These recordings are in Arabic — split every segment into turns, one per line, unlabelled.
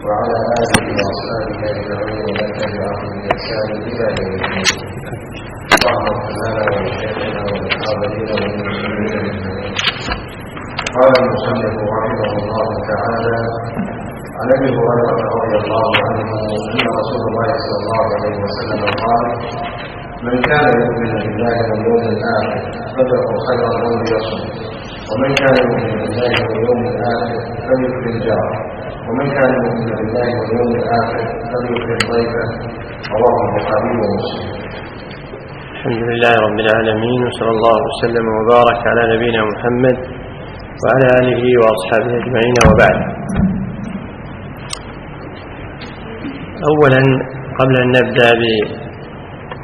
وعلى آله وأصحابه أجمعين ومن تبعهم بإحسان إلى يوم الدين. اللهم اغفر لنا ولشيخنا وللحاضرين والمسلمين أجمعين. قال المصنف رحمه الله تعالى: عن ابي هريره رضي الله عنه ان رسول الله صلى الله عليه وسلم قال: من كان يؤمن بالله واليوم الاخر فليقل خيرا او ليصمت، ومن كان يؤمن بالله واليوم الاخر فليكرم جاره، ومن كان يؤمن بالله واليوم الاخر فليكرم ضيفه. رواه البخاري ومسلم.
الحمد لله رب العالمين، وصلى الله وسلم وبارك على نبينا محمد وعلى آله وأصحابه أجمعين، وبعد. أولا قبل أن نبدأ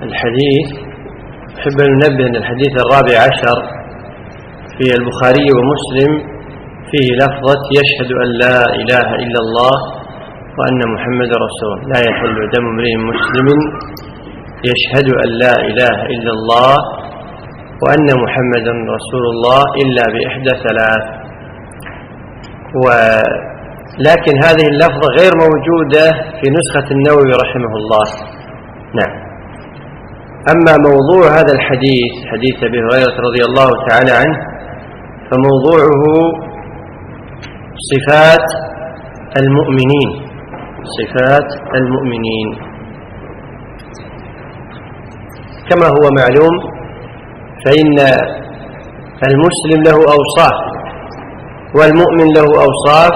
بالحديث أحب أن ننبه أن الحديث الرابع عشر في البخاري ومسلم فيه لفظة: يشهد أن لا إله إلا الله وأن محمد رسول. لا يحل دم امرئ مسلم يشهد أن لا إله إلا الله وأن محمدا رسول الله إلا بإحدى ثلاث. لكن هذه اللفظة غير موجودة في نسخة النووي رحمه الله. نعم. أما موضوع هذا الحديث، حديث أبي هريرة رضي الله تعالى عنه، فموضوعه صفات المؤمنين، صفات المؤمنين. كما هو معلوم فإن المسلم له أوصاف، والمؤمن له أوصاف،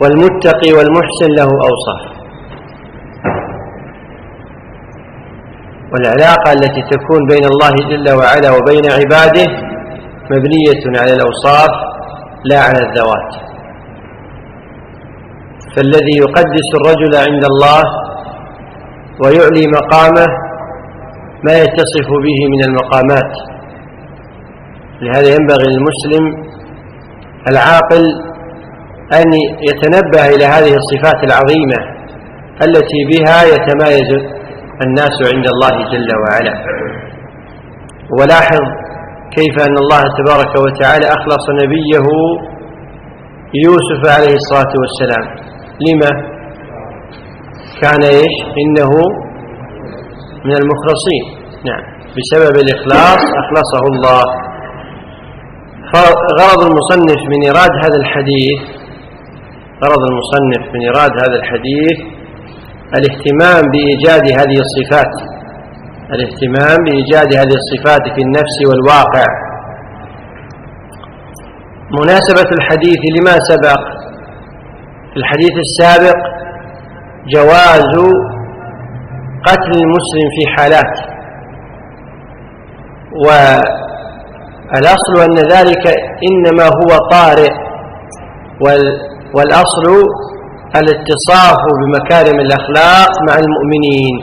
والمتقي والمحسن له أوصاف. والعلاقة التي تكون بين الله جل وعلا وبين عباده مبنية على الأوصاف لا على الذوات. فالذي يقدس الرجل عند الله ويعلي مقامه ما يتصف به من المقامات. لهذا ينبغي للمسلم العاقل أن يتنبه إلى هذه الصفات العظيمة التي بها يتمايز الناس عند الله جل وعلا. ولاحظ كيف أن الله تبارك وتعالى أخلص نبيه يوسف عليه الصلاة والسلام. لما؟ كان إنه من المخلصين. نعم، بسبب الإخلاص أخلصه الله. غرض المصنف من إيراد هذا الحديث، الاهتمام بإيجاد هذه الصفات، في النفس والواقع. مناسبة الحديث لما سبق. في الحديث السابق جواز قتل المسلم في حالات، والأصل أن ذلك إنما هو طارئ، والأصل الاتصاف بمكارم الأخلاق مع المؤمنين.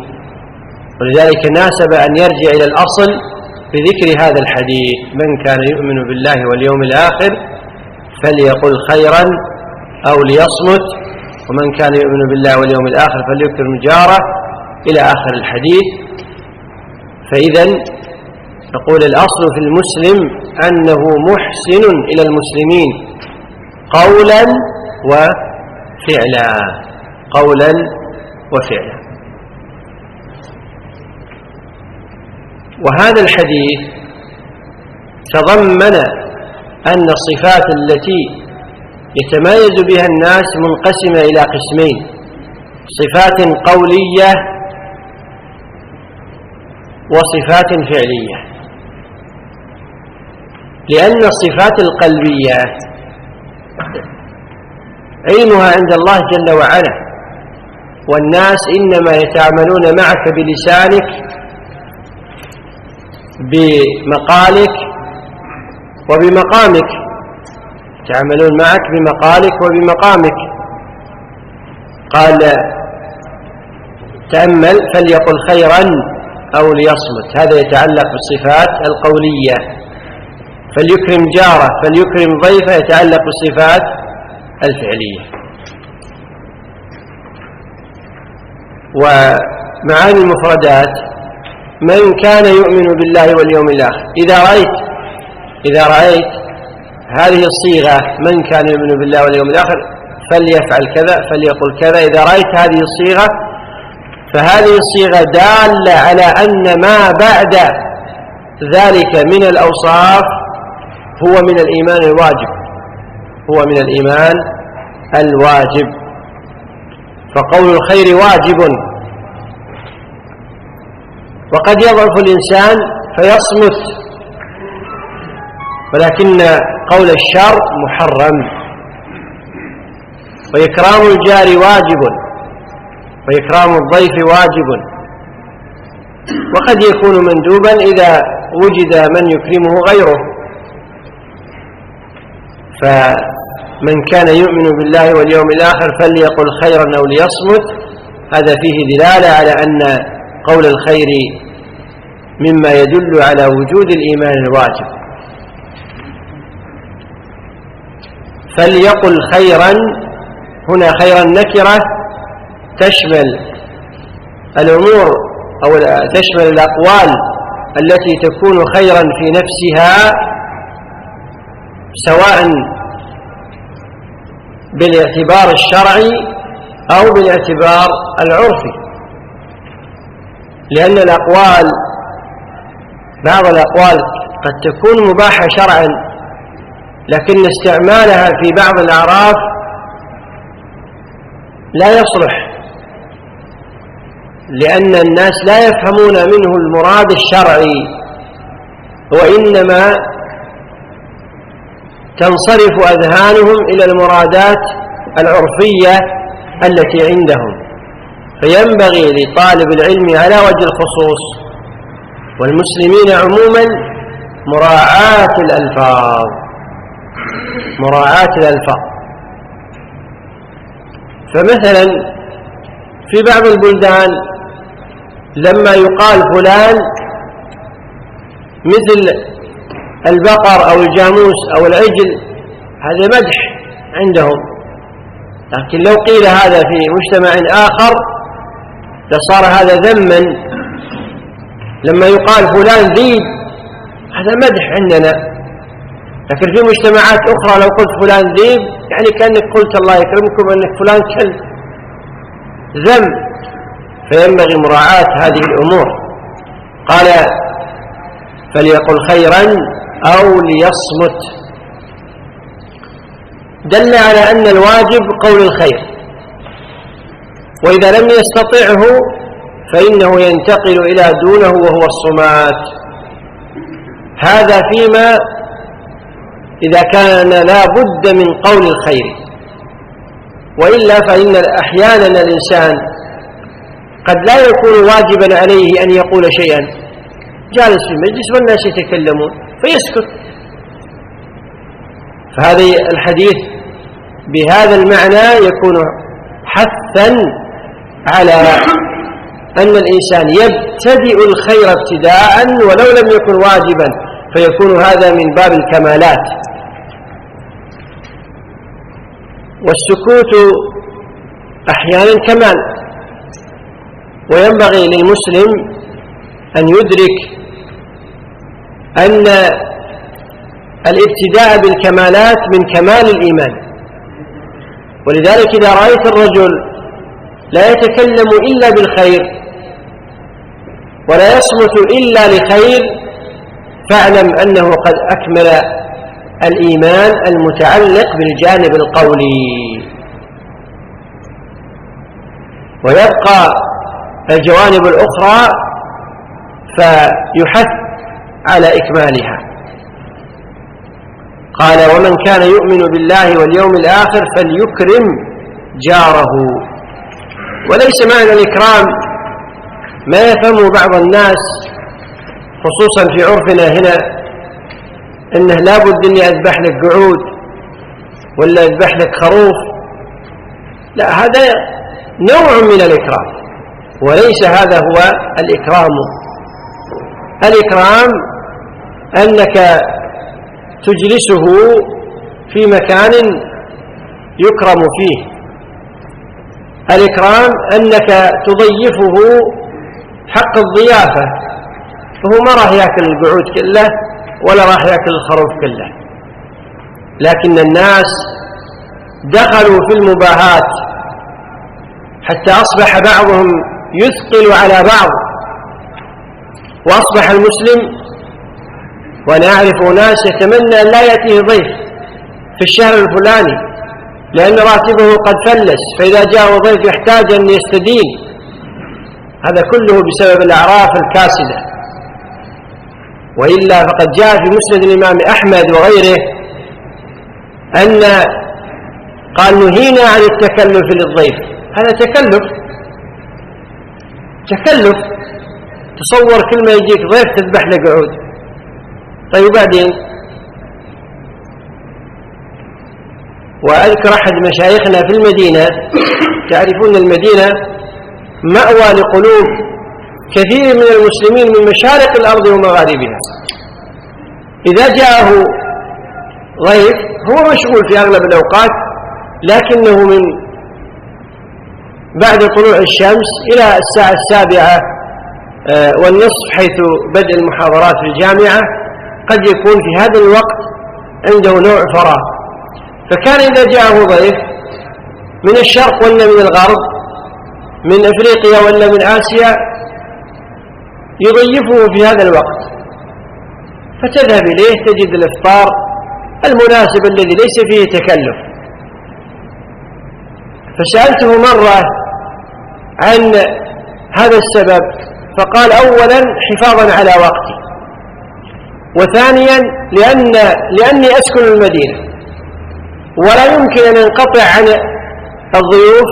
ولذلك ناسب أن يرجع إلى الأصل بذكر هذا الحديث: من كان يؤمن بالله واليوم الآخر فليقل خيرا أو ليصمت، ومن كان يؤمن بالله واليوم الآخر فليكرم جاره، إلى آخر الحديث. فإذا نقول الأصل في المسلم أنه محسن إلى المسلمين قولا وفعلا. وهذا الحديث تضمن أن الصفات التي يتمايز بها الناس منقسمة إلى قسمين: صفات قولية وصفات فعلية. لأن الصفات القلبية علمها عند الله جل وعلا، والناس إنما يتعاملون معك بلسانك، بمقالك وبمقامك، يتعاملون معك بمقالك وبمقامك. قال: تأمل: فليقل خيرا أو ليصمت. هذا يتعلق بالصفات القولية. فليكرم جاره، فليكرم ضيفه، يتعلق بالصفات الفعلية. ومعاني المفردات: من كان يؤمن بالله واليوم الآخر. إذا رأيت هذه الصيغة: من كان يؤمن بالله واليوم الآخر، فليفعل كذا، فليقل كذا. إذا رأيت هذه الصيغة فهذه الصيغة دالة على أن ما بعد ذلك من الأوصاف هو من الإيمان الواجب، هو من الإيمان الواجب. فقول الخير واجب، وقد يضعف الإنسان فيصمت، ولكن قول الشر محرم. وإكرام الجار واجب، وإكرام الضيف واجب، وقد يكون مندوبا إذا وجد من يكرمه غيره. فمن كان يؤمن بالله واليوم الآخر فليقل خيرا أو ليصمت، هذا فيه دلالة على أن قول الخير مما يدل على وجود الإيمان الواجب. فليقل خيرا، هنا خيرا نكرة تشمل الأمور أو تشمل الأقوال التي تكون خيرا في نفسها، سواء بالاعتبار الشرعي أو بالاعتبار العرفي، لأن الأقوال بعض الأقوال قد تكون مباحة شرعا، لكن استعمالها في بعض الأعراف لا يصلح، لأن الناس لا يفهمون منه المراد الشرعي، وإنما تنصرف أذهانهم إلى المرادات العرفية التي عندهم. فينبغي لطالب العلم على وجه الخصوص والمسلمين عموما مراعاة الألفاظ، مراعاة الألفاظ. فمثلا في بعض البلدان لما يقال فلان مثل البقر أو الجاموس أو العجل، هذا مدح عندهم، لكن لو قيل هذا في مجتمع آخر لصار هذا ذما. لما يقال فلان ذيب هذا مدح عندنا، لكن في مجتمعات أخرى لو قلت فلان ذيب يعني كأنك قلت الله يكرمكم أنك فلان كلب، ذم. فينبغي مراعاة هذه الأمور. قال فليقل خيرا أو ليصمت، دل على أن الواجب قول الخير، وإذا لم يستطعه فإنه ينتقل إلى دونه وهو الصمات. هذا فيما إذا كان لا بد من قول الخير، وإلا فإن أحيانا الإنسان قد لا يكون واجبا عليه أن يقول شيئا، جالس في المجلس والناس يتكلمون فيسكت. فهذا الحديث بهذا المعنى يكون حثا على أن الإنسان يبتدئ الخير ابتداء ولو لم يكن واجبا، فيكون هذا من باب الكمالات. والسكوت أحيانا كمال، وينبغي للمسلم أن يدرك أن الابتداء بالكمالات من كمال الإيمان. ولذلك إذا رأيت الرجل لا يتكلم إلا بالخير ولا يصمت إلا لخير، فاعلم أنه قد أكمل الإيمان المتعلق بالجانب القولي، ويبقى الجوانب الأخرى فيحث على إكمالها. قال ومن كان يؤمن بالله واليوم الآخر فليكرم جاره. وليس معنى الإكرام ما يفهم بعض الناس خصوصا في عرفنا هنا إنه لابد أني أذبح لك قعود ولا أذبح لك خروف. لا، هذا نوع من الإكرام وليس هذا هو الإكرام. الإكرام أنك تجلسه في مكان يكرم فيه. الإكرام أنك تضيفه حق الضيافة، فهو ما راح يأكل القعود كله ولا راح يأكل الخروف كله، لكن الناس دخلوا في المباهات حتى أصبح بعضهم يثقل على بعض، وأصبح المسلم، وأنا أعرف ناس يتمنى أن لا يأتيه ضيف في الشهر الفلاني لأن راتبه قد فلس، فإذا جاءه ضيف يحتاج أن يستدين. هذا كله بسبب الأعراف الكاسدة. وإلا فقد جاء في مسند الإمام أحمد وغيره أن قال نهينا عن التكلف للضيف. هذا تكلف. تصور كل ما يجيك ضيف تذبح له قعود. طيب وبعدين؟ وأذكر أحد مشايخنا في المدينة، تعرفون المدينة مأوى لقلوب كثير من المسلمين من مشارق الأرض ومغاربها. إذا جاءه ضيف هو مشغول في أغلب الأوقات، لكنه من بعد طلوع الشمس إلى الساعة 7:30 حيث بدء المحاضرات في الجامعة قد يكون في هذا الوقت عنده نوع فراغ. فكان إذا جاءه ضيف من الشرق ولا من الغرب، من أفريقيا ولا من آسيا، يضيفه في هذا الوقت، فتذهب إليه تجد الإفطار المناسب الذي ليس فيه تكلف. فسألته مرة عن هذا السبب، فقال أولا حفاظا على وقتي، وثانيا لأني أسكن المدينة ولا يمكن أن انقطع عن الضيوف،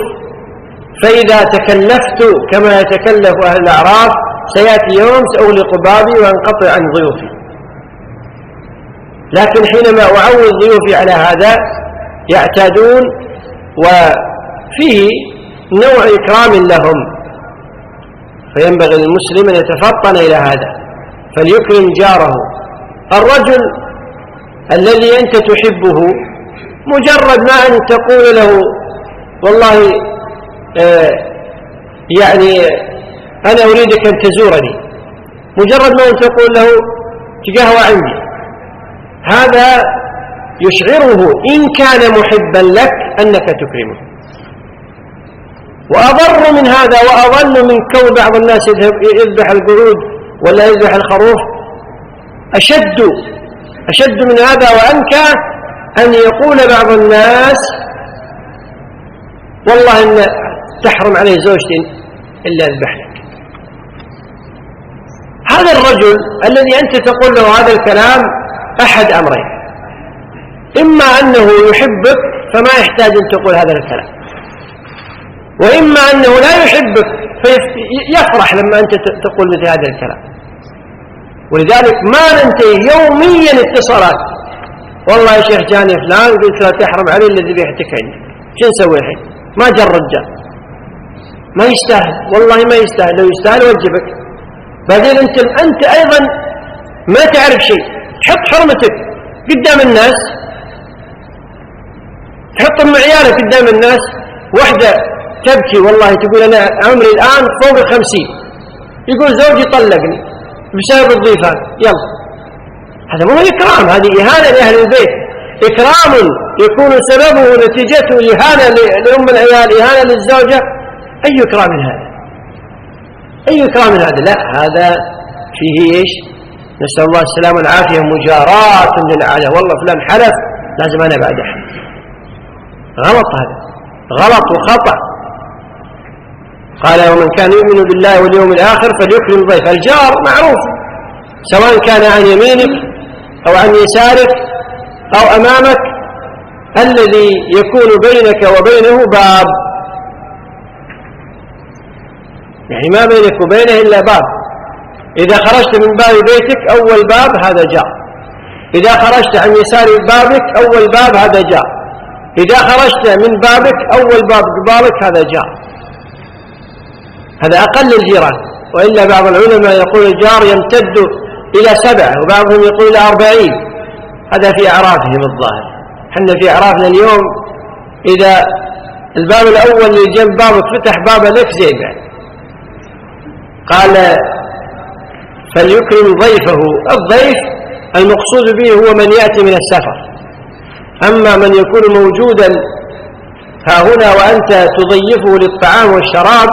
فإذا تكلفت كما يتكلف أهل الأعراف سيأتي يوم سأغلق بابي وأنقطع عن ضيوفي. لكن حينما أعود ضيوفي على هذا يعتادون، وفيه نوع إكرام لهم، فينبغي للمسلم أن يتفطن إلى هذا فليكرم جاره. الرجل الذي أنت تحبه مجرد ما أن تقول له والله يعني أنا أريدك أن تزورني، مجرد ما أن تقول له تقهوى عندي، هذا يشعره إن كان محبا لك أنك تكرمه. وأضر من هذا وأضل من كون بعض الناس يذبح القعود ولا يذبح الخروف، أشد من هذا وأنكى أن يقول بعض الناس والله إن تحرم عليه زوجتي إلا أذبح لك. هذا الرجل الذي أنت تقول له هذا الكلام أحد أمرين: إما أنه يحبك فما يحتاج أن تقول هذا الكلام، وإما أنه لا يحبك فيفرح لما أنت تقول مثل هذا الكلام. ولذلك ما ننتهي يوميا اتصالات: والله يا شيخ جاني فلان قلت لا تحرم علي الذي ذبيحتك عندي، شو نسوي الحين؟ ما جاء الرجال، ما يستاهل، والله ما يستاهل، لو يستاهل وجبك. بعدين أنت أيضا ما تعرف شيء، تحط حرمتك قدام الناس، تحط عيالك قدام الناس. واحدة تبكي والله تقول أنا عمري الآن فوق 50، يقول زوجي طلقني بسبب الضيفان، يلا. هذا مو إكرام، هذه إهانة لأهل البيت. إكرام يكون سببه نتيجته إهانة لأم العيال، إهانة للزوجة. أي إكرام هذا؟ أي إكرام هذا؟ لا، هذا فيه إيش؟ نسأل الله السلامة والعافية، مجاراة للأعلى. والله فلان حلف لازم أنا بعد أحلف. غلط، هذا غلط وخطأ. قال ومن كان يؤمن بالله واليوم الآخر فليكرم ضيف. الجار معروف، سواء كان عن يمينك أو عن يسارك أو أمامك، الذي يكون بينك وبينه باب، يعني ما بينك وبينه إلا باب. إذا خرجت من باب بيتك أول باب هذا جار، إذا خرجت عن يسار بابك أول باب هذا جار، إذا خرجت من بابك أول باب قبالك هذا جار. هذا أقل الجيران. وإلا بعض العلماء يقول الجار يمتد إلى 7، وبعضهم يقول إلى 40. هذا في أعرافهم الظاهر. حنا في أعرافنا اليوم إذا الباب الأول اللي جنب بابك فتح بابا لك زين يعني. قال فليكرم ضيفه. الضيف المقصود به هو من يأتي من السفر، أما من يكون موجودا ها هنا وأنت تضيفه للطعام والشراب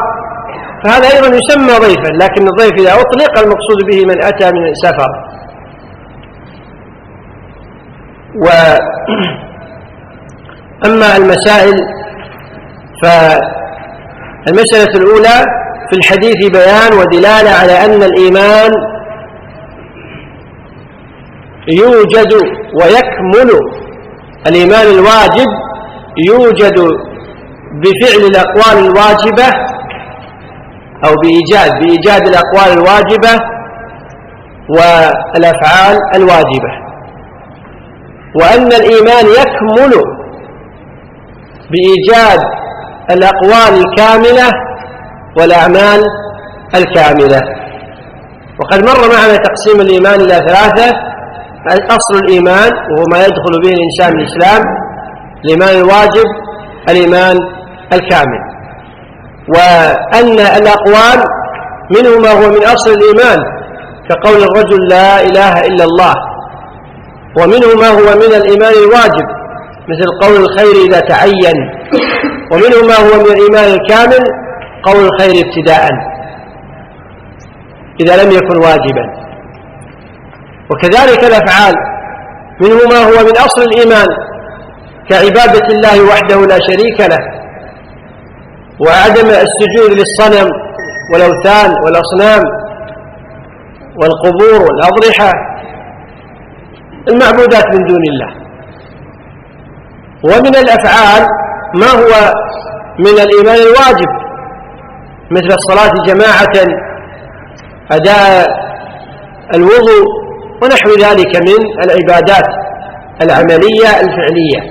فهذا أيضا يسمى ضيفا، لكن الضيف إذا أطلق المقصود به من أتى من سفر. وأما المسائل فالمسألة الأولى في الحديث بيان ودلالة على أن الإيمان يوجد ويكمل، الإيمان الواجب يوجد بفعل الأقوال الواجبة أو بإيجاد الأقوال الواجبة والأفعال الواجبة، وأن الإيمان يكمل بإيجاد الأقوال الكاملة والأعمال الكاملة. وقد مر معنا تقسيم الإيمان إلى ثلاثة: أصل الإيمان وهو ما يدخل به الإنسان الإسلام، الإيمان الواجب، الإيمان الكامل، وأن الأقوال منه ما هو من أصل الإيمان كقول الرجل لا إله إلا الله، ومنه ما هو من الإيمان الواجب مثل قول الخير إذا تعين، ومنه ما هو من الإيمان الكامل قول الخير ابتداء إذا لم يكن واجبا. وكذلك الأفعال منه ما هو من أصل الإيمان كعبادة الله وحده لا شريك له، وعدم السجود للصنم والأوثان والأصنام والقبور والأضرحة المعبودات من دون الله. ومن الأفعال ما هو من الإيمان الواجب مثل الصلاة جماعة، أداء الوضوء ونحو ذلك من العبادات العملية الفعلية.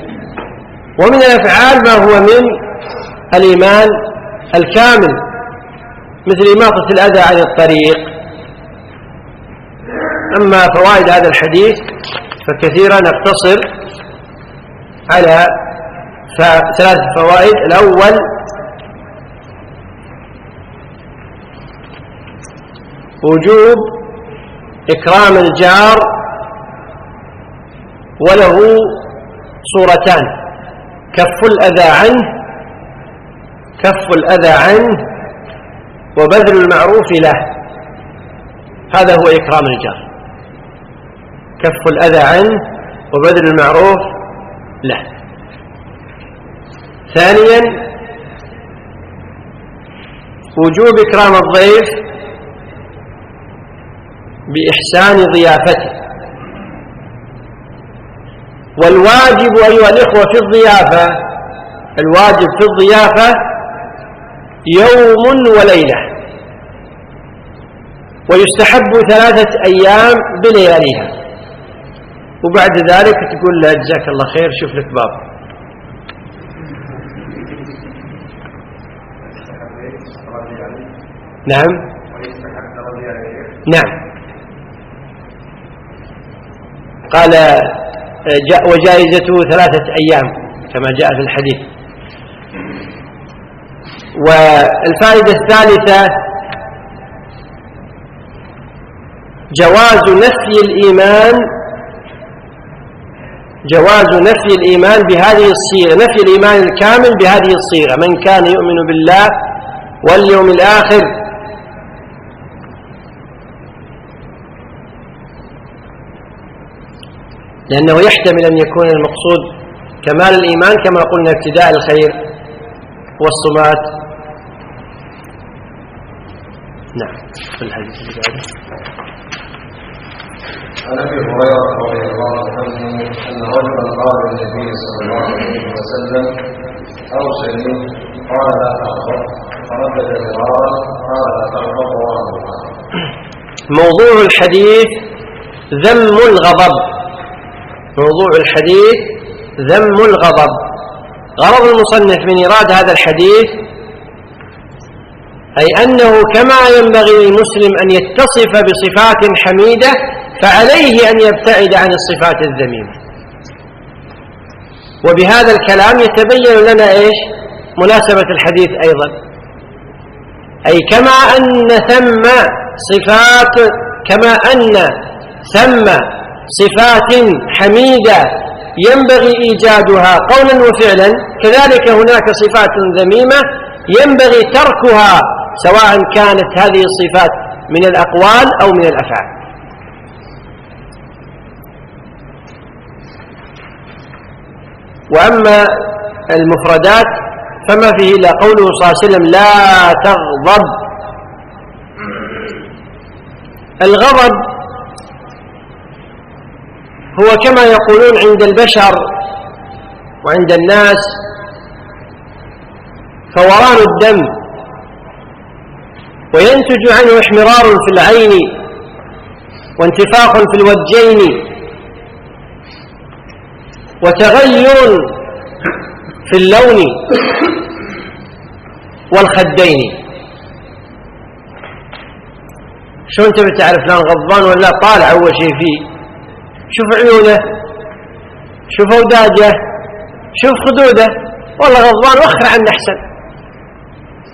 ومن الأفعال ما هو من الإيمان الكامل مثل إماطة الأذى عن الطريق. أما فوائد هذا الحديث فكثيرا نقتصر على ثلاث فوائد. الأول وجوب إكرام الجار وله صورتان: كف الأذى عنه وبذل المعروف له. هذا هو إكرام الجار، كف الأذى عنه وبذل المعروف له. ثانيا وجوب إكرام الضيف بإحسان ضيافته. والواجب أيها الإخوة في الضيافة، الواجب في الضيافة يوم وليلة، ويستحب 3 أيام بلياليها، وبعد ذلك تقول له جزاك الله خير شوف لك باب. نعم نعم، قال وجائزته 3 أيام كما جاء في الحديث. والفائدة الثالثة جواز نفي الإيمان بهذه الصيغة، نفي الإيمان الكامل بهذه الصيغة: من كان يؤمن بالله واليوم الآخر. لأنه يحتمل أن يكون المقصود كمال الإيمان كما قلنا ابتداء الخير والصمات. نعم. في الحديث
عن ابي هريره رضي الله عنه ان رجلا قال للنبي صلى الله عليه وسلم: اوصني. قال: لا تغضب. فردد مرارا قال: لا تغضب.
موضوع الحديث ذم الغضب. موضوع الحديث ذم الغضب. غرض المصنف من إيراد هذا الحديث أي أنه كما ينبغي للمسلم أن يتصف بصفات حميدة فعليه أن يبتعد عن الصفات الذميمة. وبهذا الكلام يتبين لنا مناسبة الحديث أيضا، أي كما أن ثم صفات حميدة ينبغي إيجادها قولا وفعلا، كذلك هناك صفات ذميمة ينبغي تركها، سواء كانت هذه الصفات من الأقوال أو من الأفعال. وأما المفردات فما فيه إلا قوله صلى الله عليه وسلم لا تغضب. الغضب هو كما يقولون عند البشر وعند الناس فوران الدم، وينتج عنه احمرار في العين وانتفاخ في الوجهين وتغير في اللون والخدين. شو انت بتعرف فلان غضبان ولا؟ طالع اول شيء فيه، شوف عيونه، شوف اوداجه، شوف خدوده، والله غضبان وخر عنه احسن.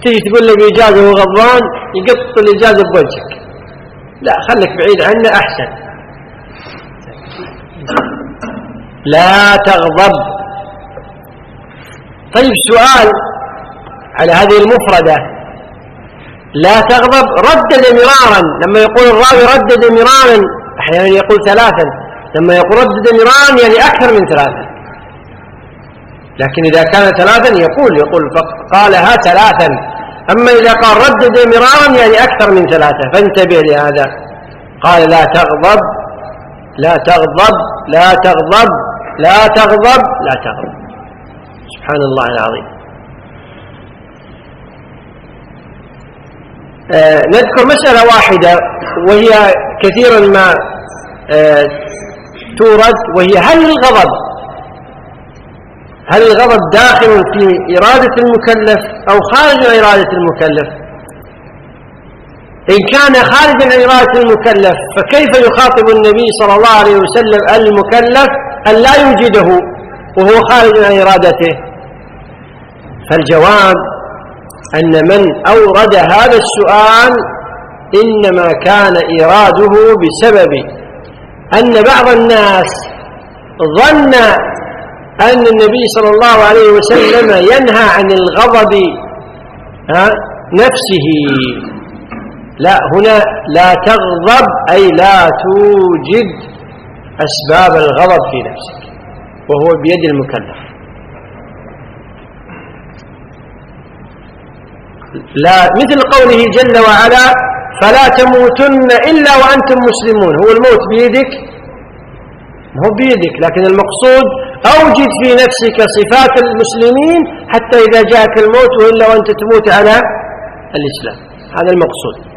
تيجي تقول له بإجازة وهو غضبان يقط الإجازة بوجهك، لا خليك بعيد عنه أحسن. لا تغضب. طيب سؤال على هذه المفردة لا تغضب، ردد مرارا، لما يقول الراوي ردد مرارا أحيانا يقول ثلاثا، لما يقول ردد مرارا يعني أكثر من ثلاثا، لكن إذا كان ثلاثا يقول قالها ثلاثا. أما إذا قال ردد مرارا يعني أكثر من ثلاثة، فانتبه لهذا. قال لا تغضب لا تغضب لا تغضب لا تغضب لا تغضب. سبحان الله العظيم. نذكر مسألة واحدة وهي كثيرا ما تورد، وهي هل الغضب داخل في إرادة المكلف أو خارج عن إرادة المكلف؟ إن كان خارج عن إرادة المكلف فكيف يخاطب النبي صلى الله عليه وسلم المكلف أن لا يوجده وهو خارج عن إرادته؟ فالجواب أن من أورد هذا السؤال إنما كان إراده بسبب أن بعض الناس ظن أن النبي صلى الله عليه وسلم ينهى عن الغضب نفسه. لا، هنا لا تغضب أي لا توجد أسباب الغضب في نفسك، وهو بيد المكلف. لا، مثل قوله جل وعلا فلا تموتن إلا وأنتم مسلمون. هو الموت بيدك؟ هو بيدك، لكن المقصود أوجد في نفسك صفات المسلمين حتى إذا جاءك الموت وإلا وأنت تموت على الإسلام. هذا المقصود.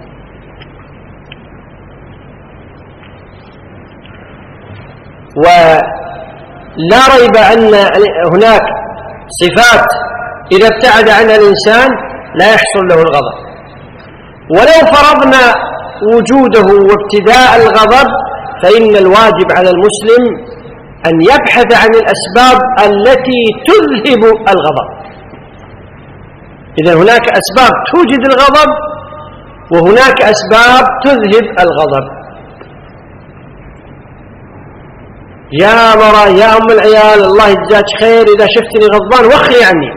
ولا ريب أن هناك صفات إذا ابتعد عنها الإنسان لا يحصل له الغضب. ولو فرضنا وجوده وابتداء الغضب فإن الواجب على المسلم أن يبحث عن الأسباب التي تذهب الغضب. إذن هناك أسباب توجد الغضب وهناك أسباب تذهب الغضب. يا مرة يا أم العيال الله يجزاك خير، إذا شفتني غضبان وخري عني،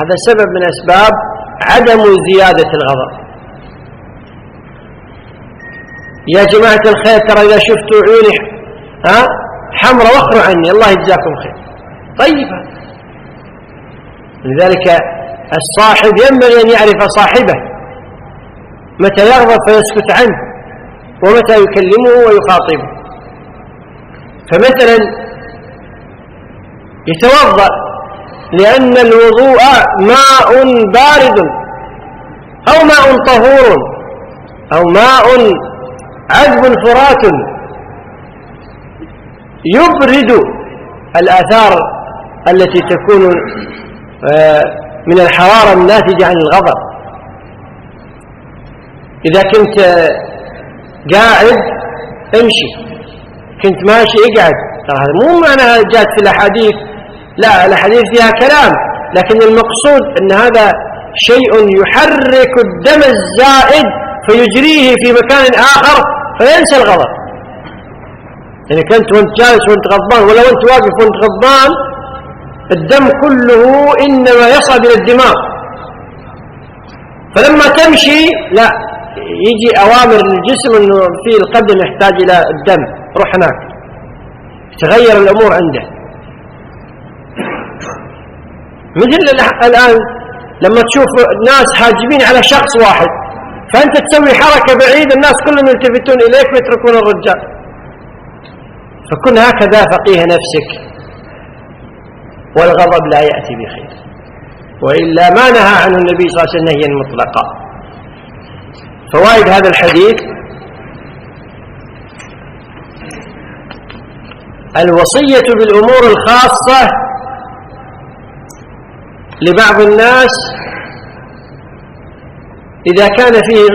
هذا سبب من أسباب عدم زيادة الغضب. يا جماعة الخير ترى إذا شفتوا عيوني حمرة وخروا عني الله يجزاكم خير. طيب، لذلك الصاحب ينبغي أن يعرف صاحبه متى يغضب فيسكت عنه ومتى يكلمه ويخاطبه. فمثلا يتوضأ لأن الوضوء ماء بارد أو ماء طهور أو ماء عذب فرات يبرد الآثار التي تكون من الحرارة الناتجة عن الغضب. إذا كنت قاعد امشي، كنت ماشي اقعد. ترى هذا مو معناها جاءت في الأحاديث، لا، الأحاديث فيها كلام، لكن المقصود أن هذا شيء يحرك الدم الزائد فيجريه في مكان آخر فينسى الغضب. يعني كنت وانت جالس وانت غضبان، ولا وانت واقف وانت غضبان، الدم كله إنما يصعد إلى الدماغ. فلما تمشي لا، يجي أوامر للجسم أنه في القدم يحتاج إلى الدم، روح هناك، تغير الأمور عنده. مثل الآن لما تشوف ناس حاجبين على شخص واحد، فأنت تسوي حركة بعيد، الناس كلهم يلتفتون إليك ويتركون الرجال. فكن هكذا فقيه نفسك، والغضب لا يأتي بخير، وإلا ما نهى عنه النبي صلى الله عليه وسلم نهيا مطلقا. فوائد هذا الحديث: الوصية بالأمور الخاصة لبعض الناس إذا كان فيه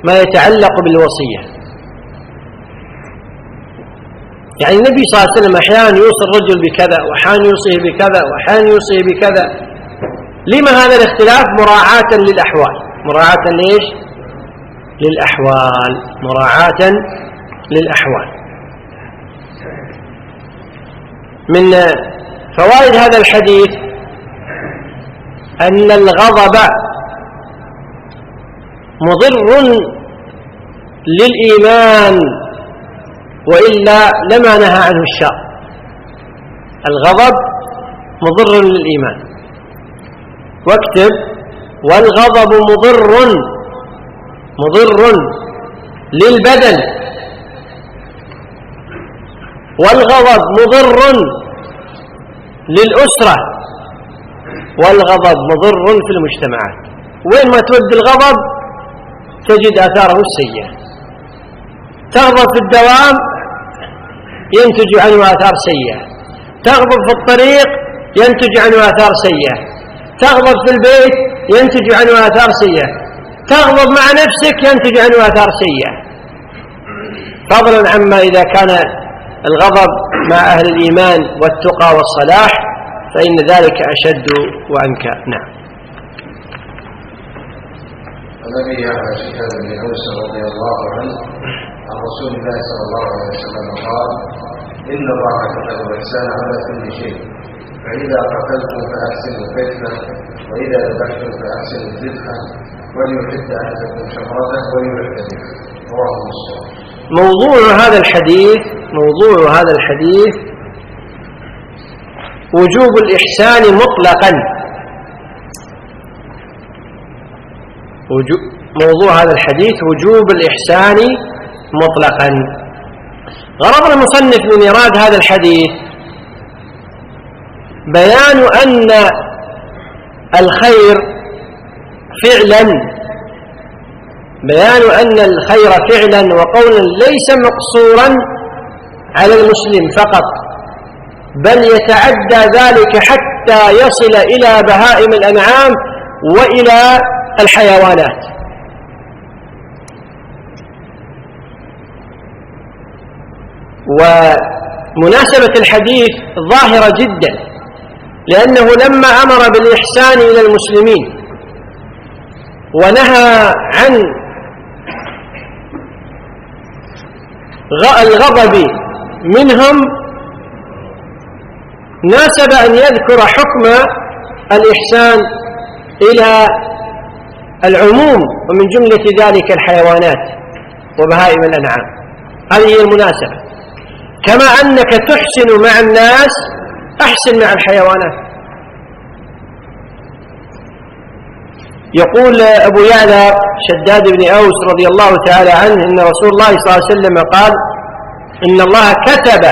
ما يتعلق بالوصية. يعني النبي صلى الله عليه وسلم أحيانا يوصي الرجل بكذا، وأحيانا يوصيه بكذا، وأحيانا يوصيه بكذا. لما هذا الاختلاف؟ مراعاة للأحوال. مراعاة ليش؟ للأحوال. مراعاة للأحوال. من فوائد هذا الحديث أن الغضب مضر للإيمان، وإلا لما نهى عنه الشرع. الغضب مضر للإيمان. واكتب: والغضب مضر للبدن، والغضب مضر للأسرة، والغضب مضر في المجتمعات. وين ما تود الغضب تجد آثاره السيئة. تغضب في الدوام ينتج عنه آثار سيئة، تغضب في الطريق ينتج عنه آثار سيئة، تغضب في البيت ينتج عنه آثار سيئة، تغضب مع نفسك ينتج عنه آثار سيئة، فضلا عما إذا كان الغضب مع أهل الإيمان والتقى والصلاح، فإن ذلك أشد وأنكى. نعم.
النبي على شهاد بن أوس رضي الله عنه عن رسول الله صلى الله عليه وسلم قال: إن الله كتب الإحسان على كل شيء، فإذا قتلتم فأحسنوا القتلة، وإذا ذبحتم فأحسنوا الذبحة، وليحد أحدكم شفرته وليحتمل. رواه مسلم.
موضوع هذا الحديث وجوب الإحسان مطلقا. موضوع هذا الحديث وجوب الإحسان مطلقا. غرض المصنف من إيراد هذا الحديث بيان أن الخير فعلا وقولا ليس مقصورا على المسلم فقط، بل يتعدى ذلك حتى يصل إلى بهائم الأنعام وإلى الحيوانات. ومناسبة الحديث ظاهرة جدا، لأنه لما أمر بالإحسان إلى المسلمين ونهى عن الغضب منهم، ناسب أن يذكر حكم الإحسان إلى العموم، ومن جملة ذلك الحيوانات وبهائم الأنعام. هذه هي المناسبة. كما أنك تحسن مع الناس أحسن مع الحيوانات. يقول أبو يعلى شداد بن أوس رضي الله تعالى عنه إن رسول الله صلى الله عليه وسلم قال: إن الله كتب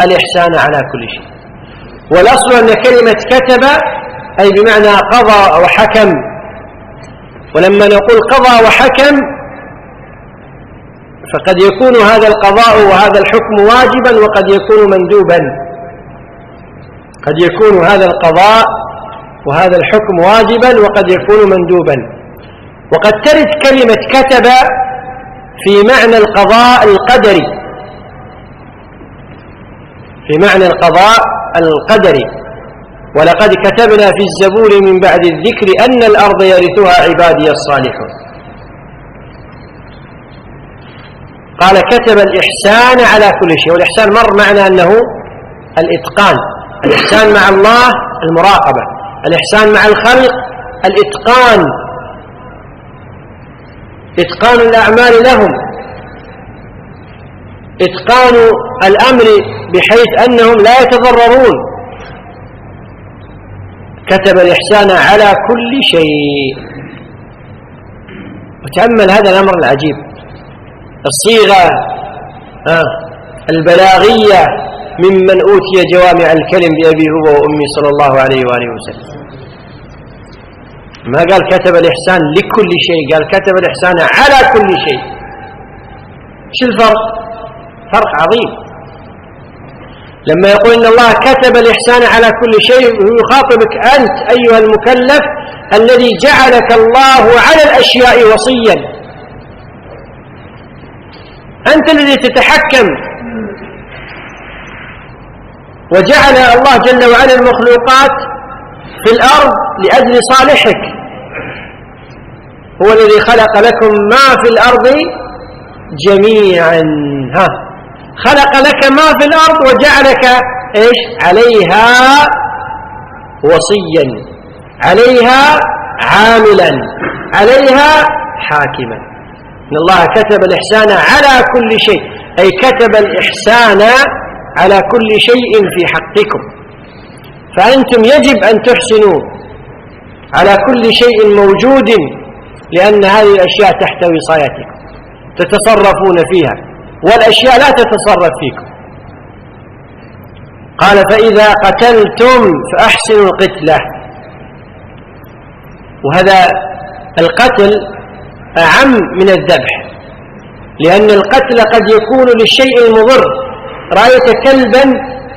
الإحسان على كل شيء. والأصل أن كلمة كتب أي بمعنى قضى وحكم، ولما نقول قضى وحكم فقد يكون هذا القضاء وهذا الحكم واجبا، وقد يكون مندوبا. قد يكون هذا القضاء وهذا الحكم واجبا، وقد يكون مندوبا. وقد ترد كلمة كتب في معنى القضاء القدري، ولقد كتبنا في الزبور من بعد الذكر أن الأرض يرثها عبادي الصالحون. قال كتب الإحسان على كل شيء. والإحسان مر معنا أنه الإتقان. الإحسان مع الله المراقبة، الإحسان مع الخلق الإتقان، إتقان الأعمال لهم، إتقان الأمر بحيث أنهم لا يتضررون. كتب الإحسان على كل شيء. وتأمل هذا الأمر العجيب، الصيغة البلاغية ممن أوتي جوامع الكلم بأبي هو وأمي صلى الله عليه وآله وسلم. ما قال كتب الإحسان لكل شيء، قال كتب الإحسان على كل شيء. شو الفرق؟ فرق عظيم. لما يقول إن الله كتب الإحسان على كل شيء يخاطبك أنت أيها المكلف الذي جعلك الله على الأشياء وصيا. أنت الذي تتحكم، وجعل الله جل وعلا المخلوقات في الأرض لأجل صالحك. هو الذي خلق لكم ما في الأرض جميعا. خلق لك ما في الأرض وجعلك إيش؟ عليها وصيا، عليها عاملا، عليها حاكما. إن الله كتب الإحسان على كل شيء، أي كتب الإحسان على كل شيء في حقكم. فأنتم يجب أن تحسنوا على كل شيء موجود، لأن هذه الأشياء تحت وصايتكم تتصرفون فيها، والأشياء لا تتصرف فيكم. قال فإذا قتلتم فأحسنوا القتلة. وهذا القتل أعم من الذبح، لأن القتل قد يكون للشيء المضر. رأيت كلبا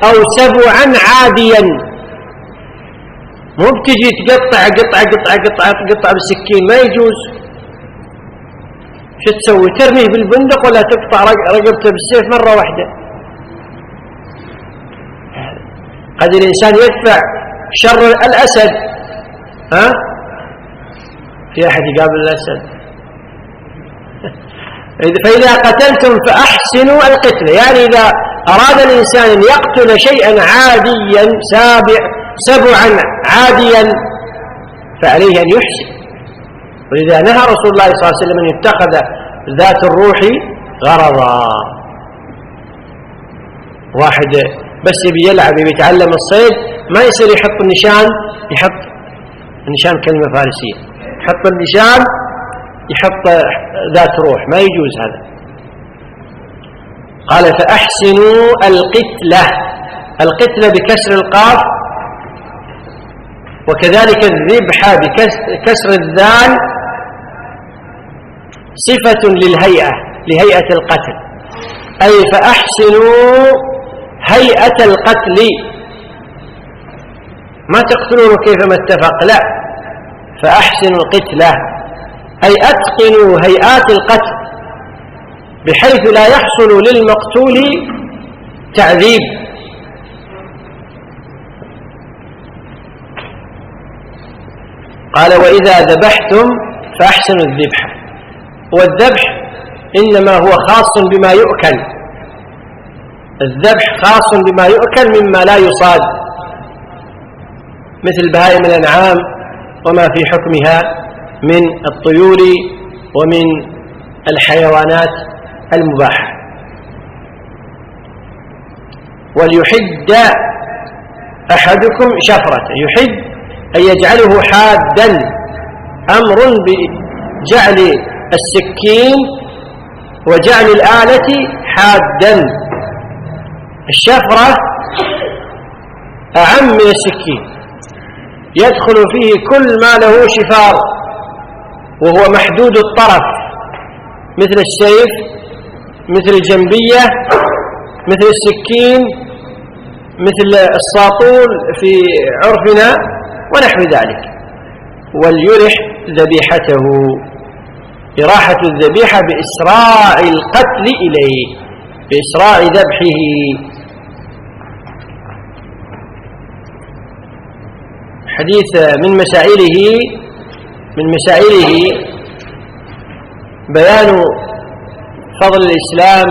أو سبعا عاديا، مو بتجي تقطع قطعة قطعة قطعة قطعة بالسكين، ما يجوز. شو تسوي؟ ترميه بالبندق ولا تقطع رقبته بالسيف مرة واحدة؟ قد الإنسان يدفع شر الأسد. في أحد يقابل الأسد؟ فإذا قتلتم فأحسنوا القتلة، يعني إذا أراد الإنسان أن يقتل شيئا عاديا سبعا عاديا فعليه أن يحسن. ولذا نهى رسول الله صلى الله عليه وسلم أن يتخذ ذات الروح غرضا. واحد بس يبي يلعب يبي يتعلم الصيد، ما يصير يحط النشان، يحط النشان كلمة فارسية، يحط النشان يحط ذات روح، ما يجوز هذا. قال فأحسنوا القتلة. القتلة بكسر القاف، وكذلك الذبح بكسر الذال صفة للهيئة، لهيئة القتل. أي فأحسنوا هيئة القتل، ما تقتلون كيفما اتفق، لا، فأحسنوا القتلة أي أتقنوا هيئات القتل بحيث لا يحصل للمقتول تعذيب. قال وإذا ذبحتم فأحسنوا الذبح. والذبح إنما هو خاص بما يؤكل، الذبح خاص بما يؤكل مما لا يصاد، مثل بهائم الأنعام وما في حكمها من الطيور ومن الحيوانات المباحة. وليحد أحدكم شفرة، يحد أن يجعله حادا، أمر بجعل السكين وجعل الآلة حادا. الشفرة أعم من السكين، يدخل فيه كل ما له شفار وهو محدود الطرف، مثل السيف، مثل الجنبية، مثل السكين، مثل الساطول في عرفنا ونحو ذلك. وليرح ذبيحته، إراحة الذبيحة بإسراع القتل إليه، بإسراع ذبحه. حديث من مسائله بيان فضل الإسلام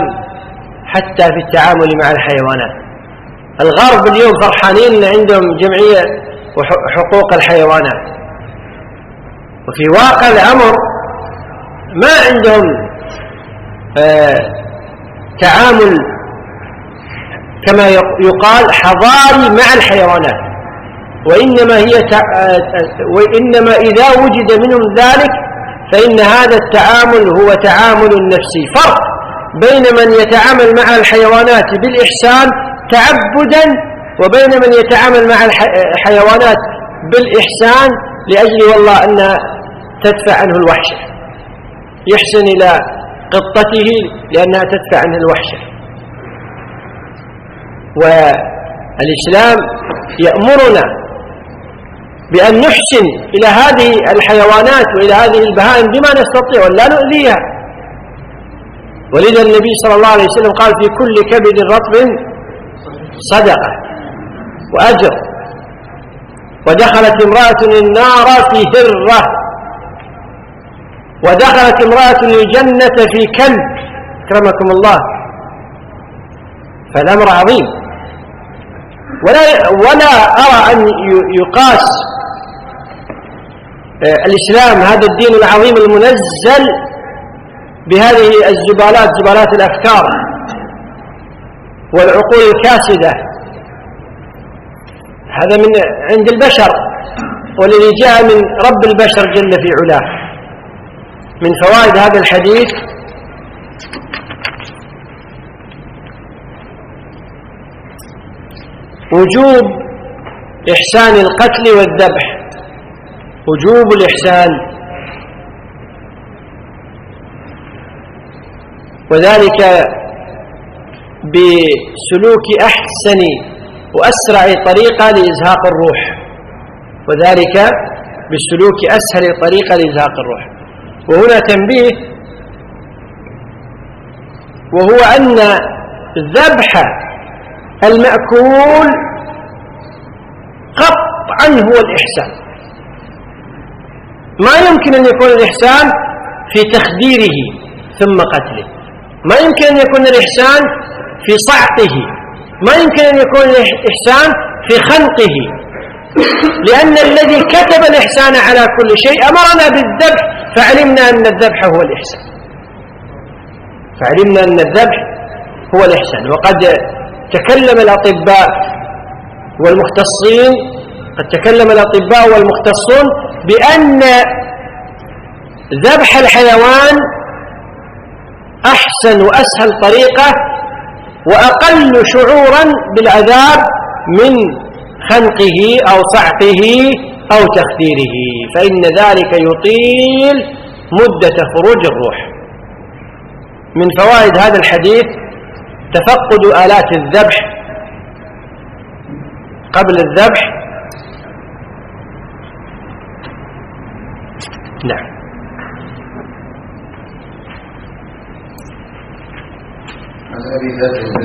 حتى في التعامل مع الحيوانات. الغرب اليوم فرحانين عندهم جمعية حقوق الحيوانات، وفي واقع الأمر ما عندهم تعامل كما يقال حضاري مع الحيوانات، وإنما إذا وجد منهم ذلك فإن هذا التعامل هو تعامل نفسي. فرق بين من يتعامل مع الحيوانات بالإحسان تعبدا وبين من يتعامل مع الحيوانات بالإحسان لأجل والله أن تدفع عنه الوحشة، يحسن إلى قطته لأنها تدفع عنه الوحشة. والإسلام يأمرنا بأن نحسن إلى هذه الحيوانات وإلى هذه البهائم بما نستطيع ولا نؤذيها. ولذا النبي صلى الله عليه وسلم قال في كل كبد رطب صدقة وأجر. ودخلت امرأة النار في هرة، ودخلت امرأة الجنة في كلب، أكرمكم الله. فالأمر عظيم، ولا أرى أن يقاس الإسلام هذا الدين العظيم المنزل بهذه الزبالات، زبالات الأفكار والعقول الكاسدة. هذا من عند البشر، والذي جاء من رب البشر جل في علاه. من فوائد هذا الحديث وجوب إحسان القتل والذبح، وجوب الإحسان، وذلك بسلوك أحسن وأسرع طريقة لإزهاق الروح، وذلك بالسلوك أسهل طريقة لإزهاق الروح. وهنا تنبيه، وهو أن ذبح المأكول قطعا هو الإحسان. ما يمكن أن يكون الإحسان في تخديره ثم قتله، ما يمكن أن يكون الإحسان في صعقه، ما يمكن أن يكون الإحسان في خنقه، لأن الذي كتب الإحسان على كل شيء أمرنا بالذبح، فعلمنا أن الذبح هو الإحسان، فعلمنا أن الذبح هو الإحسان. وقد تكلم الأطباء والمختصين، قد تكلم الأطباء والمختصون بأن ذبح الحيوان أحسن وأسهل طريقة وأقل شعورا بالعذاب من خنقه أو صعقه أو تخديره، فإن ذلك يطيل مدة خروج الروح. من فوائد هذا الحديث تفقد آلات الذبح قبل الذبح. نعم.
عن ابي ذر بن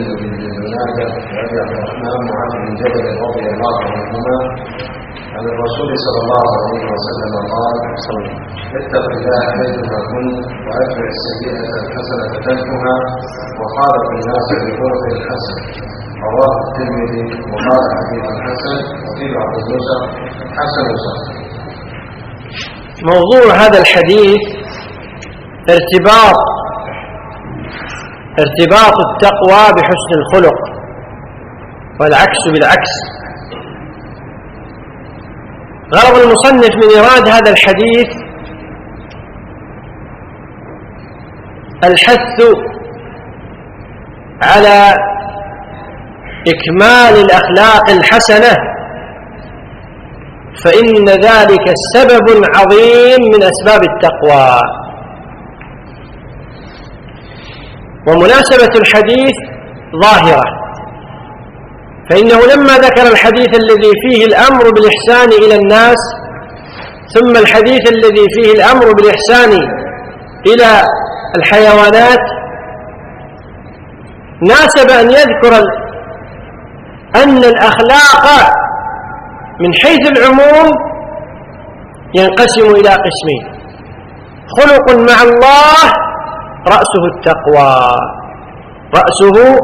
جناده وابي عبد الرحمن معاذ بن جبل رضي الله عنهما عن الرسول صلى الله عليه وسلم قال: اتق الله حيثما كنت واتبع السيئه الحسنه تمحها وخالق الناس بخلق الحسن. رواه الترمذي وقال حديث حسن، وفي بعض النسخ حسن صحيح.
موضوع هذا الحديث ارتباط التقوى بحسن الخلق، والعكس بالعكس. غرض المصنف من إيراد هذا الحديث الحث على إكمال الأخلاق الحسنة، فإن ذلك سبب عظيم من أسباب التقوى. ومناسبة الحديث ظاهرة، فإنه لما ذكر الحديث الذي فيه الأمر بالإحسان إلى الناس ثم الحديث الذي فيه الأمر بالإحسان إلى الحيوانات، ناسب أن يذكر أن الأخلاق من حيث العموم ينقسم إلى قسمين: خلق مع الله رأسه التقوى، رأسه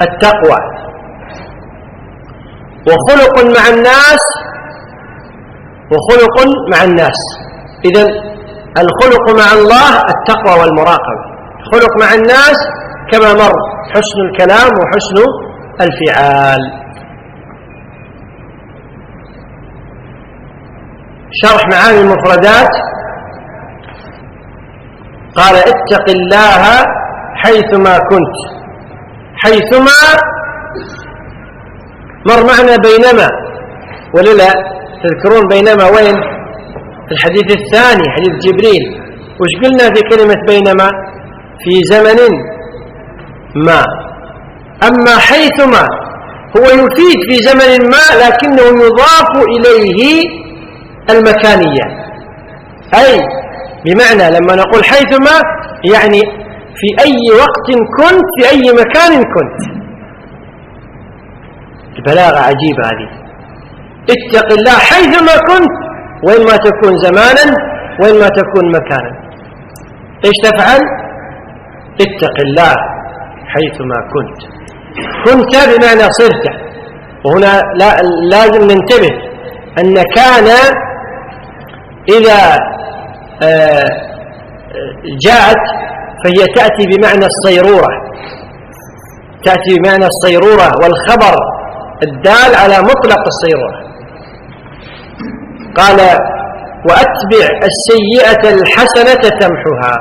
التقوى. وخلق مع الناس، وخلق مع الناس. إذن الخلق مع الله التقوى والمراقبة، خلق مع الناس كما مر حسن الكلام وحسن الفعال. شرح معاني المفردات قال اتق الله حيثما كنت. حيثما مر معنا بينما، وللا تذكرون بينما وين؟ في الحديث الثاني حديث جبريل وش قلنا في كلمة بينما؟ في زمن ما. أما حيثما هو يفيد في زمن ما لكنه يضاف إليه المكانية، أي بمعنى لما نقول حيثما يعني في أي وقت كنت، في أي مكان كنت. البلاغة عجيبة هذه. اتق الله حيثما كنت، وين ما تكون زمانا وين ما تكون مكانا. ايش تفعل؟ اتق الله حيثما كنت. كنت بمعنى صرت. وهنا لازم ننتبه أن كان إذا جاءت فهي تأتي بمعنى الصيرورة، تأتي بمعنى الصيرورة والخبر الدال على مطلق الصيرورة. قال وأتبع السيئة الحسنة تمحها.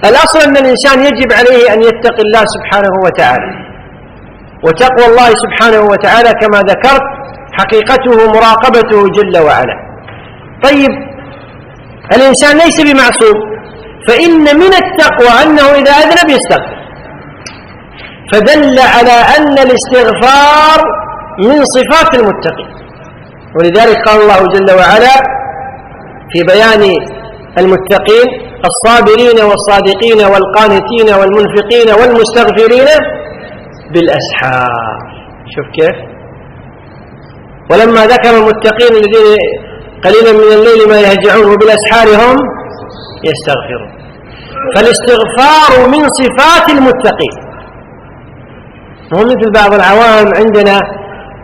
الأصل أن الإنسان يجب عليه أن يتقي الله سبحانه وتعالى، وتقوى الله سبحانه وتعالى كما ذكرت حقيقته مراقبته جل وعلا. طيب الإنسان ليس بمعصوم، فإن من التقوى أنه إذا أذنب يستغفر، فدل على أن الاستغفار من صفات المتقين. ولذلك قال الله جل وعلا في بيان المتقين الصابرين والصادقين والقانتين والمنفقين والمستغفرين بالأسحار. شوف كيف. ولما ذكر المتقين الذين قليلا من الليل ما يهجعون وبالأسحار هم يستغفرون. فالاستغفار من صفات المتقين. مو مثل بعض العوام عندنا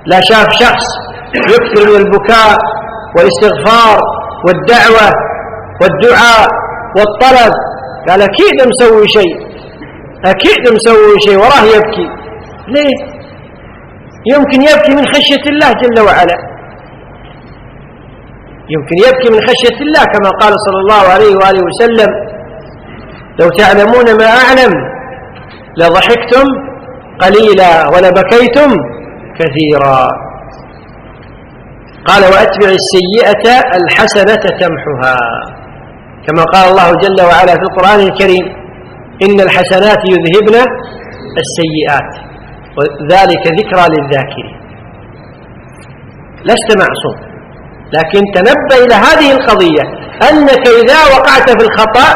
لا شاف شخص يكثر من البكاء والاستغفار والدعوة والدعاء والطلب قال أكيد مسوي شيء، أكيد مسوي شيء، وراه يبكي. ليه؟ يمكن يبكي من خشية الله جل وعلا، يمكن يبكي من خشية الله كما قال صلى الله عليه وآله وسلم لو تعلمون ما أعلم لضحكتم قليلا ولبكيتم كثيرا. قال وأتبع السيئة الحسنة تمحها، كما قال الله جل وعلا في القرآن الكريم إن الحسنات يذهبن السيئات وذلك ذكرى للذاكرين. لست معصوم، لكن تنبه إلى هذه القضية أنك إذا وقعت في الخطأ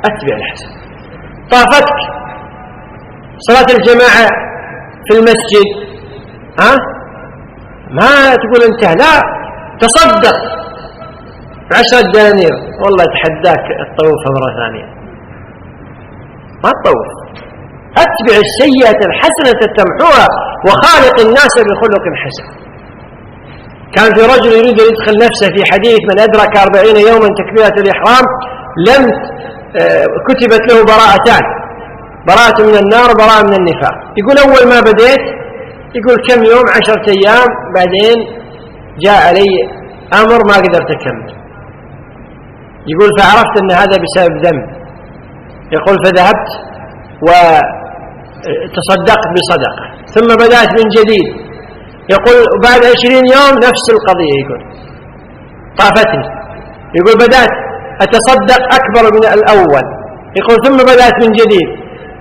أتبع الحسن. طافتك صلاة الجماعة في المسجد ما تقول انت لا تصدق 10 دنانير، والله تحداك الطوفة مرة ثانية، ما تطوف. أتبع السيئة الحسنة تمحوها وخالق الناس بخلق حسن. كان في رجل يريد أن يدخل نفسه في حديث من أدرك 40 يوما تكبيرة الإحرام لم كتبت له براءتان، براءة من النار وبراءة من النفاق. يقول أول ما بديت يقول كم يوم 10 أيام، بعدين جاء علي أمر ما قدرت أكمل. يقول فعرفت أن هذا بسبب ذنب. يقول فذهبت وتصدقت بصدقة ثم بدأت من جديد. يقول بعد 20 يوم نفس القضية، يقول طافتني. يقول بدأت أتصدق أكبر من الأول. يقول ثم بدأت من جديد.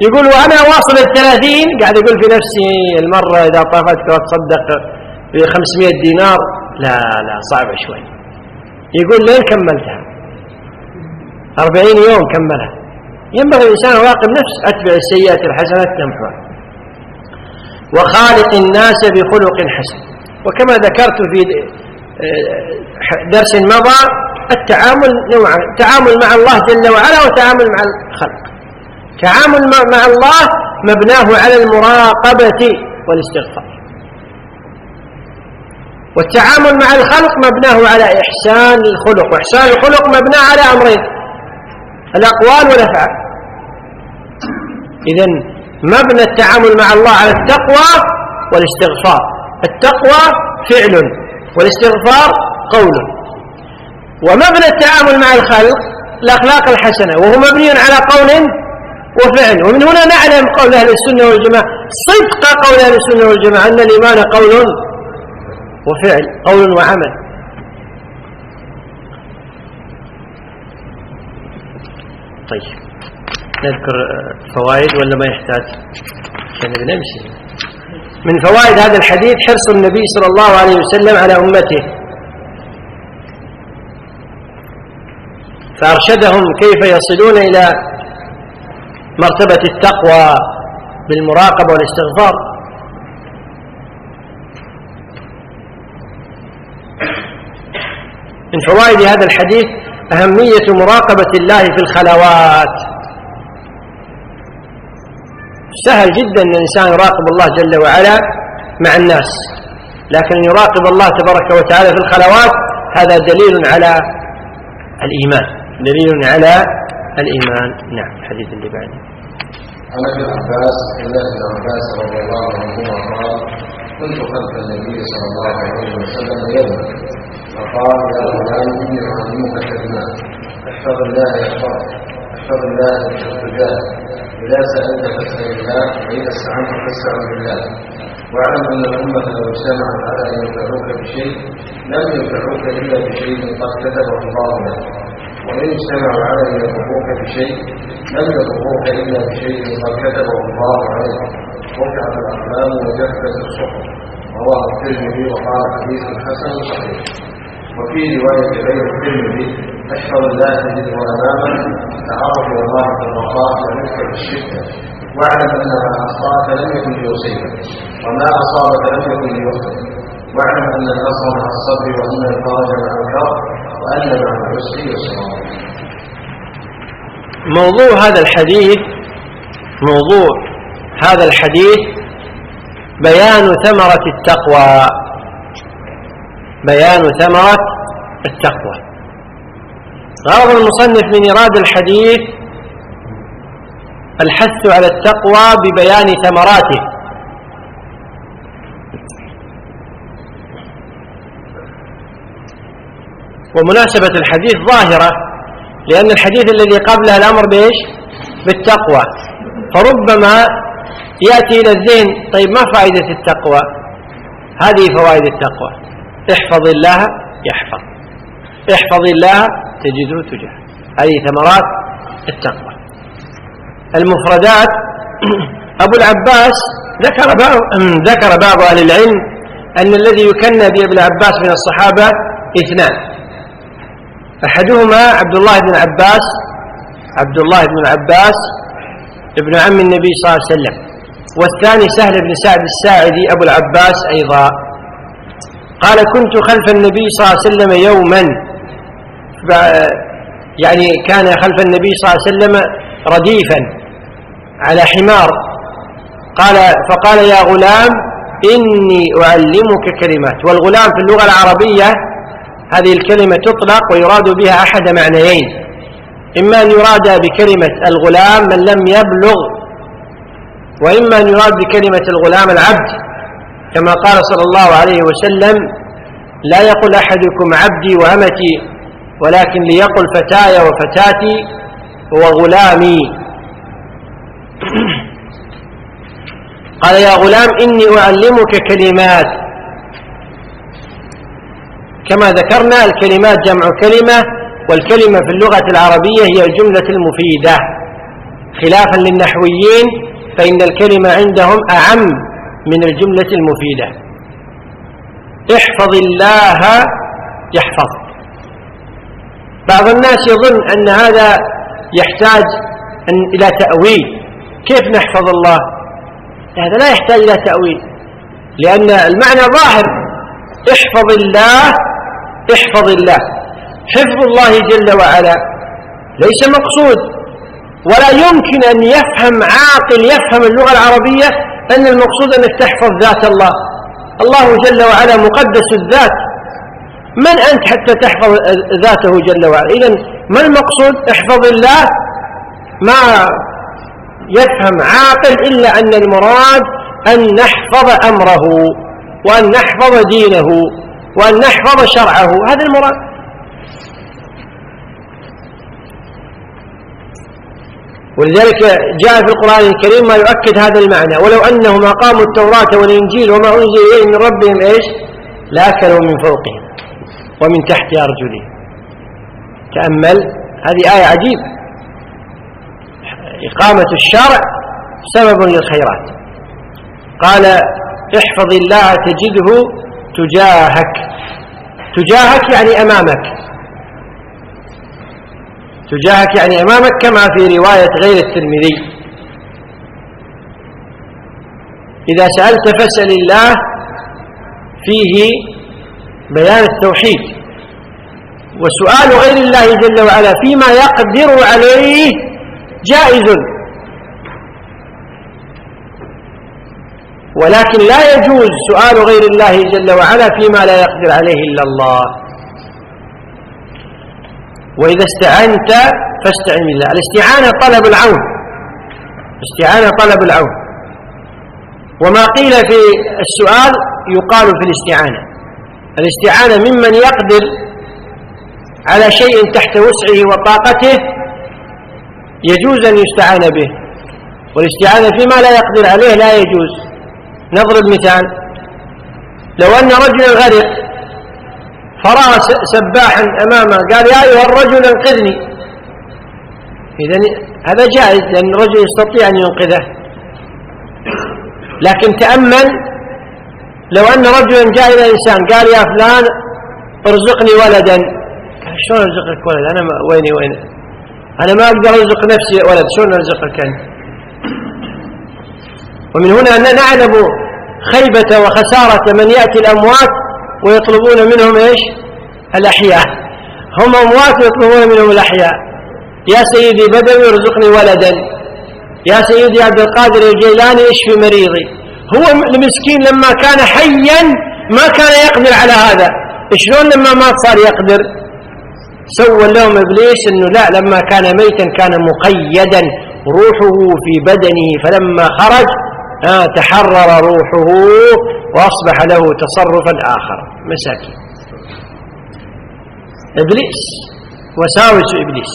يقول وأنا واصل 30 قاعد يقول في نفسي المرة إذا طافتك وتصدق ب500 دينار لا صعبة شوي. يقول لين كملتها 40 يوم كملها. ينبغي الإنسان يراقب نفسه. أتبع السيئات الحسنات تمحوها وخالق الناس بخلق حسن. وكما ذكرت في درس مضى التعامل نوعان: تعامل مع الله جل وعلا وتعامل مع الخلق. تعامل مع الله مبناه على المراقبة والاستغفار، والتعامل مع الخلق مبناه على إحسان الخلق، وإحسان الخلق مبناه على أمرين: الأقوال والأفعال. إذن مبنى التعامل مع الله على التقوى والاستغفار. التقوى فعل والاستغفار قول. ومبنى التعامل مع الخلق الأخلاق الحسنة، وهو مبني على قول وفعل. ومن هنا نعلم قول أهل السنة والجماعة، صدق قول أهل السنة والجماعة، أن الإيمان قول وفعل، قول وعمل. طيب نذكر فوائد ولا ما يحتاج؟ عشان نمشي. من فوائد هذا الحديث حرص النبي صلى الله عليه وسلم على أمته، فأرشدهم كيف يصلون إلى مرتبة التقوى بالمراقبة والاستغفار. من فوائد هذا الحديث أهمية مراقبة الله في الخلوات. سهل جدا أن الإنسان يراقب الله جل وعلا مع الناس، لكن يراقب الله تبارك وتعالى في الخلوات هذا دليل على الإيمان، دليل على الإيمان. نعم. الحديث اللي بعده
عن ابن عباس رضي الله عنهما قال: كنت خلف النبي صلى الله عليه وسلم يوما فقال: يا غلام إني أعلمك كلمات، احفظ الله يحفظك، احفظ الله يحفظك، إذا سألت فاسأل الله، وإذا استعنت فاستعن بالله، واعلم أن الأمة لو اجتمعت على أن ينفعوك بشيء لم ينفعوك إلا بشيء قد كتبه الله لك، وإن اجتمعوا على أن يضروك بشيء لم يضروك إلا بشيء قد كتبه الله عليك، رفعت الأقلام وجفت الصحف. رواه الترمذي وقال: حديث حسن صحيح. وفي رواية غير الترمذي: احفظ الله تجده أمامك، تعرف إلى الله في الرخاء ورفق في الشدة، واعلم أن ما أخطأك لم يكن ليصيبك، وما أصابك لم يكن ليخطئك، واعلم أن النصر مع الصبر، وأن الفرج مع الكرب، وأن مع العسر يسرا.
موضوع هذا الحديث بيان ثمرة التقوى. بيان ثمرة التقوى. غرض المصنف من إيراد الحديث الحث على التقوى ببيان ثمراته. ومناسبة الحديث ظاهرة، لأن الحديث الذي قبله الأمر بإيش؟ بالتقوى. فربما يأتي إلى الذهن: طيب ما فائدة التقوى؟ هذه فوائد التقوى: احفظ الله يحفظ، احفظ الله تجده تجاه. هذه ثمرات التقوى. المفردات: أبو العباس ذكر بعض أهل العلم أن الذي يكنى بأبي العباس من الصحابة اثنان: أحدهما عبد الله بن عباس ابن عم النبي صلى الله عليه وسلم، والثاني سهل بن سعد الساعدي أبو العباس أيضا. قال: كنت خلف النبي صلى الله عليه وسلم يوما، يعني كان خلف النبي صلى الله عليه وسلم رديفا على حمار. فقال: يا غلام إني أعلمك كلمات. والغلام في اللغة العربية هذه الكلمة تطلق ويراد بها أحد معنيين: إما أن يراد بكلمة الغلام من لم يبلغ، وإما أن يراد بكلمة الغلام العبد، كما قال صلى الله عليه وسلم: لا يقل أحدكم عبدي وأمتي، ولكن ليقل فتاي وفتاتي وغلامي. قال: يا غلام إني أعلمك كلمات. كما ذكرنا الكلمات جمع كلمة، والكلمة في اللغة العربية هي الجملة المفيدة، خلافا للنحويين فإن الكلمة عندهم أعم من الجملة المفيدة. احفظ الله يحفظك. بعض الناس يظن أن هذا يحتاج إلى تأويل. كيف نحفظ الله؟ هذا لا يحتاج إلى تأويل، لأن المعنى ظاهر: احفظ الله احفظ الله. حفظ الله جل وعلا ليس مقصود ولا يمكن أن يفهم عاقل يفهم اللغة العربية أن المقصود أنك تحفظ ذات الله. الله جل وعلا مقدس الذات، من أنت حتى تحفظ ذاته جل وعلا؟ إذن ما المقصود؟ احفظ الله. ما يفهم عاقل إلا أن المراد أن نحفظ أمره، وأن نحفظ دينه، وأن نحفظ شرعه، هذا المراد. ولذلك جاء في القرآن الكريم ما يؤكد هذا المعنى: ولو أنهم أقاموا التوراة والإنجيل وما أنزل إليهم من ربهم إيش؟ لأكلوا من فوقهم ومن تحت أرجلهم. تأمل، هذه آية عجيبة. إقامة الشرع سبب للخيرات. قال: احفظ الله تجده تجاهك. تجاهك يعني أمامك، تجاهك يعني أمامك، كما في رواية غير الترمذي: إذا سألت فاسأل الله، فيه بيان التوحيد. وسؤال غير الله جل وعلا فيما يقدر عليه جائز، ولكن لا يجوز سؤال غير الله جل وعلا فيما لا يقدر عليه إلا الله. وإذا استعنت فاستعن بالله. الاستعانة طلب العون، الاستعانة طلب العون. وما قيل في السؤال يقال في الاستعانة. الاستعانة ممن يقدر على شيء تحت وسعه وطاقته يجوز أن يستعان به، والاستعانة فيما لا يقدر عليه لا يجوز. نضرب مثال: لو أن رجلا غرق فرأى سباحا أمامه قال: يا أيها الرجل انقذني، إذن هذا جائز لأن الرجل يستطيع أن ينقذه. لكن تأمل، لو أن رجلا جاء إلى إنسان قال: يا فلان ارزقني ولدا، شلون أرزقك ولد؟ أنا وين أنا ما أقدر أرزق نفسي ولد، شلون أرزقك أنت؟ ومن هنا أننا نعلم خيبة وخسارة من يأتي الأموات ويطلبون منهم إيش؟ الأحياء. هم أموات ويطلبون منهم الأحياء: يا سيدي بدوي ارزقني ولدا، يا سيدي عبد القادر الجيلاني اشفي مريضي. هو المسكين لما كان حيا ما كان يقدر على هذا، شلون لما مات صار يقدر؟ سوى لهم إبليس أنه لا، لما كان ميتا كان مقيدا روحه في بدنه، فلما خرج تحرر روحه وأصبح له تصرفا آخر. مساكين إبليس، وساوس إبليس.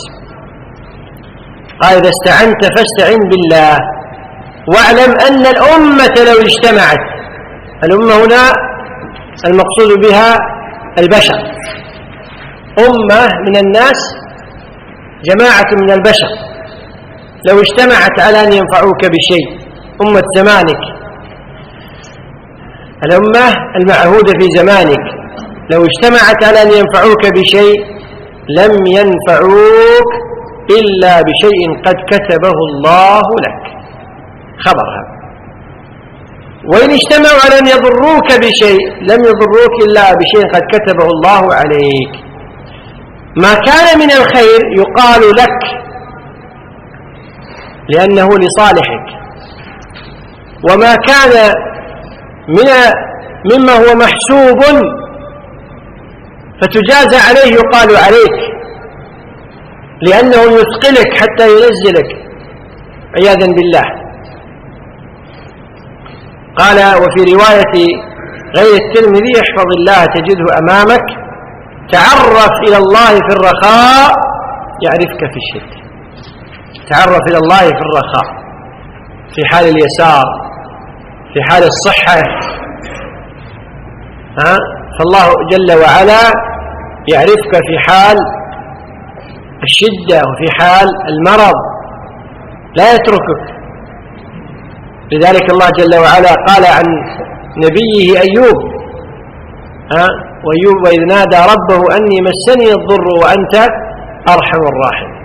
قال: إذا استعنت فاستعن بالله، واعلم أن الأمة لو اجتمعت. الأمة هنا المقصود بها البشر، أمة من الناس، جماعة من البشر، لو اجتمعت على أن ينفعوك بشيء، أمة زمانك، الأمة المعهودة في زمانك، لو اجتمعت على أن ينفعوك بشيء لم ينفعوك إلا بشيء قد كتبه الله لك. خبرها. وإن اجتمعوا على أن يضروك بشيء لم يضروك إلا بشيء قد كتبه الله عليك. ما كان من الخير يقال لك لأنه لصالحك، وما كان مما هو محسوب فتجازى عليه يقال عليك، لأنه يثقلك حتى ينزلك عياذا بالله. قال: وفي رواية غير الترمذي: احفظ الله تجده أمامك، تعرف إلى الله في الرخاء يعرفك في الشدة. تعرف إلى الله في الرخاء، في حال اليسار، في حال الصحة، فالله جل وعلا يعرفك في حال الشدة وفي حال المرض، لا يتركك. لذلك الله جل وعلا قال عن نبيه أيوب: وأيوب إذ نادى ربه أني مسني الضر وأنت أرحم الراحمين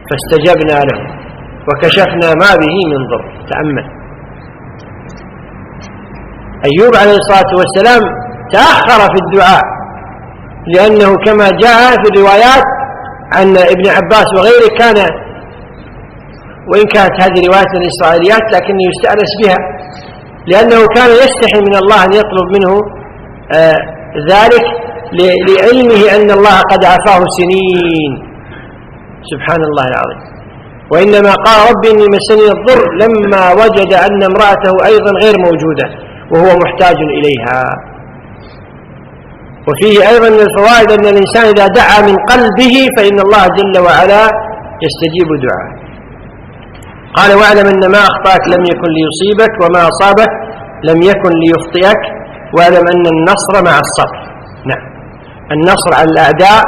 فاستجبنا له وكشفنا ما به من ضر. تأمل، أيوب عليه الصلاة والسلام تأخر في الدعاء، لأنه كما جاء في الروايات عن ابن عباس وغيره كان وإن كانت هذه رواية الإسرائيليات لكن يستأنس بها، لأنه كان يستحي من الله أن يطلب منه ذلك لعلمه أن الله قد عافاه سنين، سبحان الله العظيم. وإنما قال ربي إني مسني الضر لما وجد أن امرأته أيضا غير موجودة وهو محتاج إليها. وفيه أيضا من الفوائد أن الإنسان إذا دعا من قلبه فإن الله جل وعلا يستجيب دعاءه. قال واعلم أن ما أخطأك لم يكن ليصيبك وما أصابك لم يكن ليخطئك واعلم أن النصر مع الصبر. نعم، النصر على الأعداء،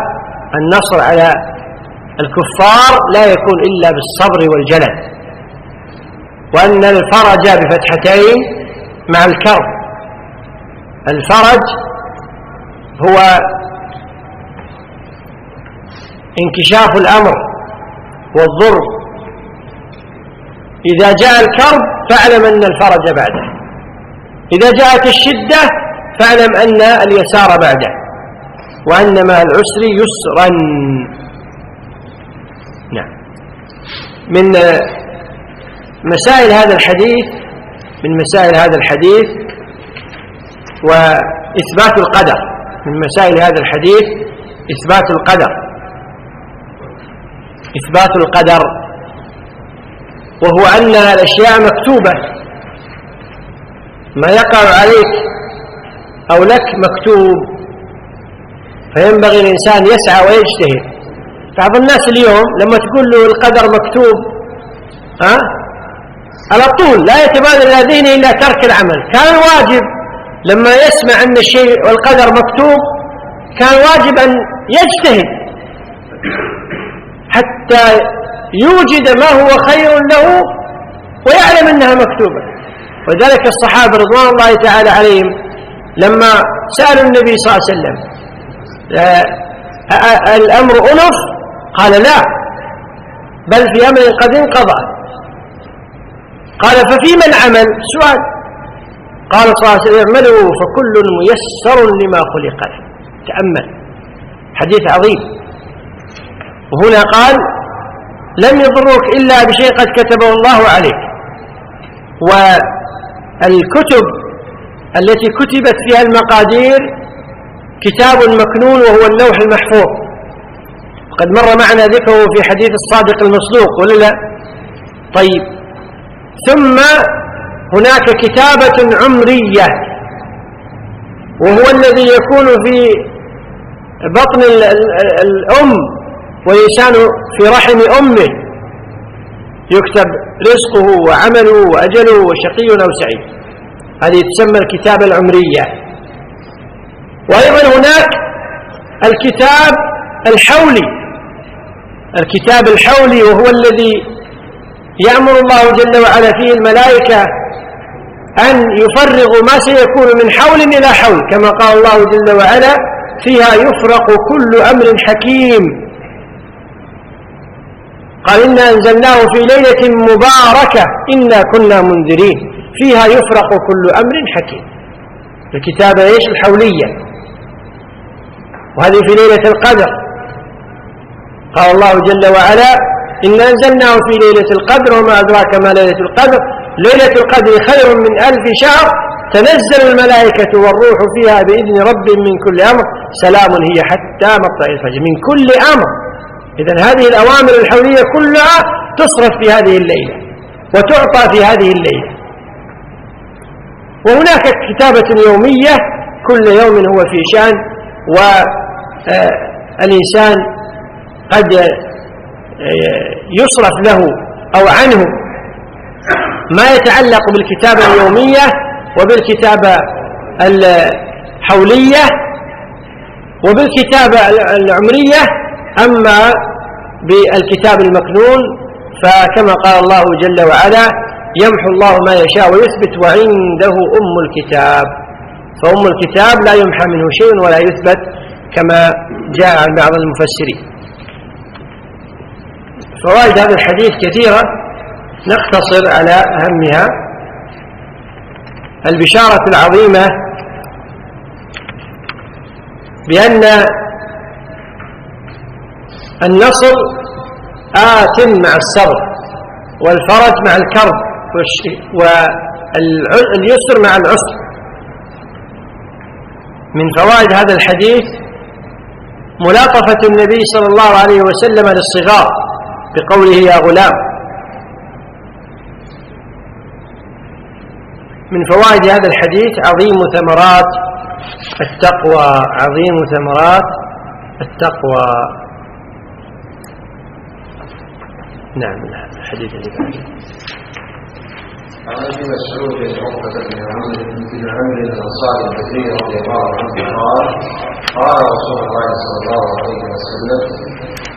النصر على الكفار لا يكون إلا بالصبر والجلد، وأن الفرج بفتحتين مع الكرب. الفرج هو انكشاف الأمر والضر، إذا جاء الكرب فاعلم أن الفرج بعده، إذا جاءت الشدة فاعلم أن اليسار بعده، وأن مع العسر يسرا. نعم. من مسائل هذا الحديث وإثبات القدر، من مسائل هذا الحديث إثبات القدر، وهو أن الأشياء مكتوبة، ما يقع عليك أو لك مكتوب، فينبغي الإنسان يسعى ويجتهد. بعض الناس اليوم لما تقول له القدر مكتوب على طول لا يتبادل إلى ذهنه إلا ترك العمل. كان واجب لما يسمع أن الشيء والقدر مكتوب كان واجب أن يجتهد حتى يوجد ما هو خير له ويعلم أنها مكتوبة. وذلك الصحابة رضوان الله تعالى عليهم لما سألوا النبي صلى الله عليه وسلم الأمر أنف، قال لا، بل في أمر قد انقضى. قال ففي من عمل؟ سؤال. قال صلى الله عليه وسلم اعملوا فكل ميسر لما خلق له. تأمل، حديث عظيم. وهنا قال لم يضروك إلا بشيء قد كتبه الله عليك. والكتب التي كتبت فيها المقادير كتاب مكنون وهو اللوح المحفوظ، قد مر معنا ذكره في حديث الصادق المصدوق ولا لا؟ طيب، ثم هناك كتابة عمرية وهو الذي يكون في بطن الأم والإنسان في رحم أمه، يكتب رزقه وعمله وأجله وشقي أو سعيد، هذه تسمى الكتابة العمرية. وأيضا هناك الكتاب الحولي وهو الذي يأمر الله جل وعلا فيه الملائكة أن يفرغوا ما سيكون من حول إلى حول، كما قال الله جل وعلا فيها يفرق كل أمر حكيم. قال إنا أنزلناه في ليلة مباركة إنا كنا منذرين فيها يفرق كل أمر حكيم. الكتابة الحولية، وهذه في ليلة القدر. قال الله جل وعلا إنا أنزلناه في ليلة القدر وما أدراك ما ليلة القدر ليلة القدر خير من 1000 شهر تنزل الملائكة والروح فيها بإذن رب من كل أمر سلام هي حتى مطلع الفجر. من كل أمر. إذن هذه الأوامر الحولية كلها تصرف في هذه الليلة وتعطى في هذه الليلة. وهناك كتابة يومية كل يوم هو في شأن، والإنسان قد يصرف له أو عنه ما يتعلق بالكتابة اليومية وبالكتابة الحولية وبالكتابة العمرية. أما بالكتاب المكنون فكما قال الله جل وعلا يمحو الله ما يشاء ويثبت وعنده أم الكتاب، فأم الكتاب لا يمحى منه شيء ولا يثبت كما جاء عن بعض المفسرين. فوائد هذا الحديث كثيرة، نقتصر على أهمها. البشارة العظيمة بأن النصر آت مع الصبر، والفرج مع الكرب واليسر مع العسر. من فوائد هذا الحديث ملاطفة النبي صلى الله عليه وسلم للصغار بقوله يا غلام. من فوائد هذا الحديث عظيم ثمرات التقوى، عظيم ثمرات التقوى. نعم الحديث اللي بعده.
عن ابي مسعود عقبة بن عمرو الأنصاري البدري رضي الله عنه قال قال رسول الله صلى الله عليه وسلم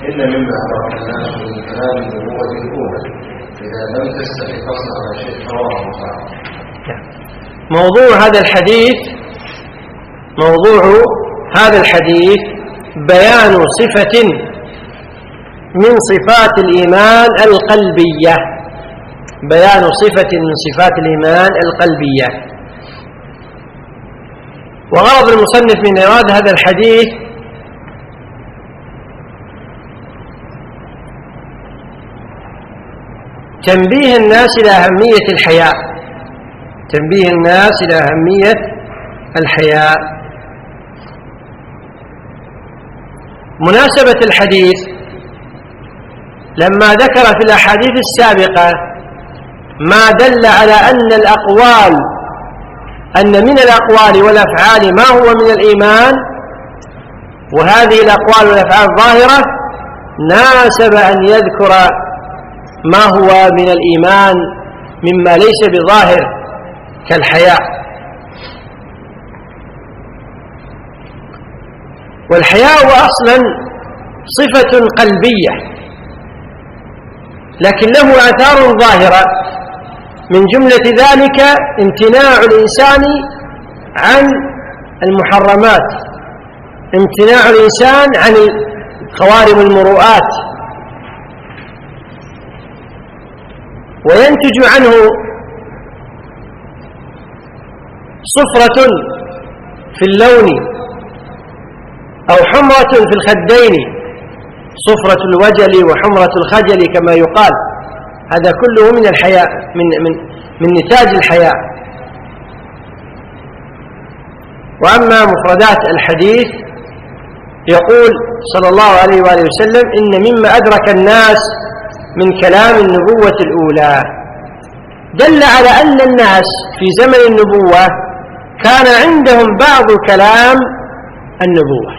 إن مما أدرك الناس من كلام النبوة الأولى إذا لم تستحي فاصنع ما شئت. رواه مسلم.
موضوع هذا الحديث بيان صفة من صفات الإيمان القلبية، بيان صفة من صفات الإيمان القلبية. وغرض المصنف من إيراد هذا الحديث تنبيه الناس إلى أهمية الحياء، تنبيه الناس إلى أهمية الحياء. مناسبة الحديث لما ذكر في الأحاديث السابقة ما دل على أن من الأقوال والأفعال ما هو من الإيمان، وهذه الأقوال والأفعال الظاهرة ناسب أن يذكر ما هو من الإيمان مما ليس بظاهر كالحياء. والحياء أصلا صفة قلبية لكن له آثار ظاهرة، من جملة ذلك امتناع الإنسان عن المحرمات، امتناع الإنسان عن خوارم المروءات، وينتج عنه صفرة في اللون أو حمرة في الخدين، صفرة الوجل وحمرة الخجل كما يقال، هذا كله من الحياء، من نتاج الحياء. وأما مفردات الحديث يقول صلى الله عليه وآله وسلم إن مما أدرك الناس من كلام النبوة الأولى، دل على أن الناس في زمن النبوة كان عندهم بعض كلام النبوة،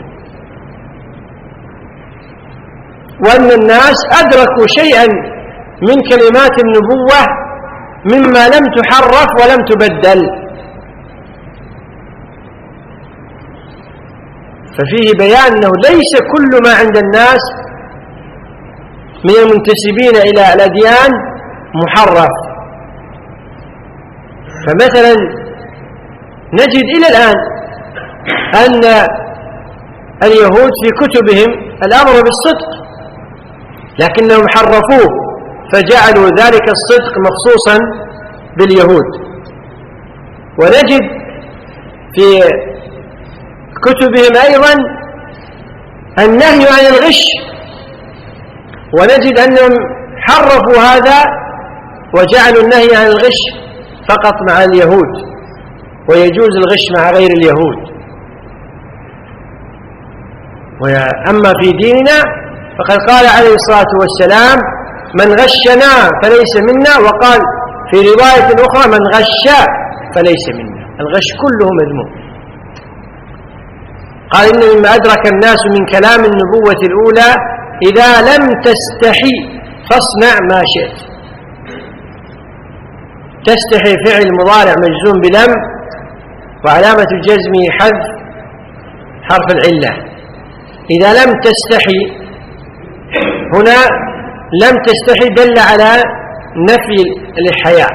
وأن الناس أدركوا شيئا من كلمات النبوة مما لم تحرف ولم تبدل. ففيه بيان أنه ليس كل ما عند الناس من المنتسبين إلى الأديان محرف. فمثلا نجد إلى الآن أن اليهود في كتبهم الأمر بالصدق، لكنهم حرفوه فجعلوا ذلك الصدق مخصوصا باليهود. ونجد في كتبهم أيضا النهي عن الغش، ونجد أنهم حرفوا هذا وجعلوا النهي عن الغش فقط مع اليهود، ويجوز الغش مع غير اليهود. أما في ديننا فقد قال عليه الصلاة والسلام من غشنا فليس منا، وقال في رواية أخرى من غش فليس منا. الغش كله مذموم. قال إن مما أدرك الناس من كلام النبوة الأولى إذا لم تستحي فاصنع ما شئت. تستحي فعل مضارع مجزوم بلم، وعلامة الجزم حذف حرف العلة. إذا لم تستحي هنا لم تستحي دل على نفي الحياء،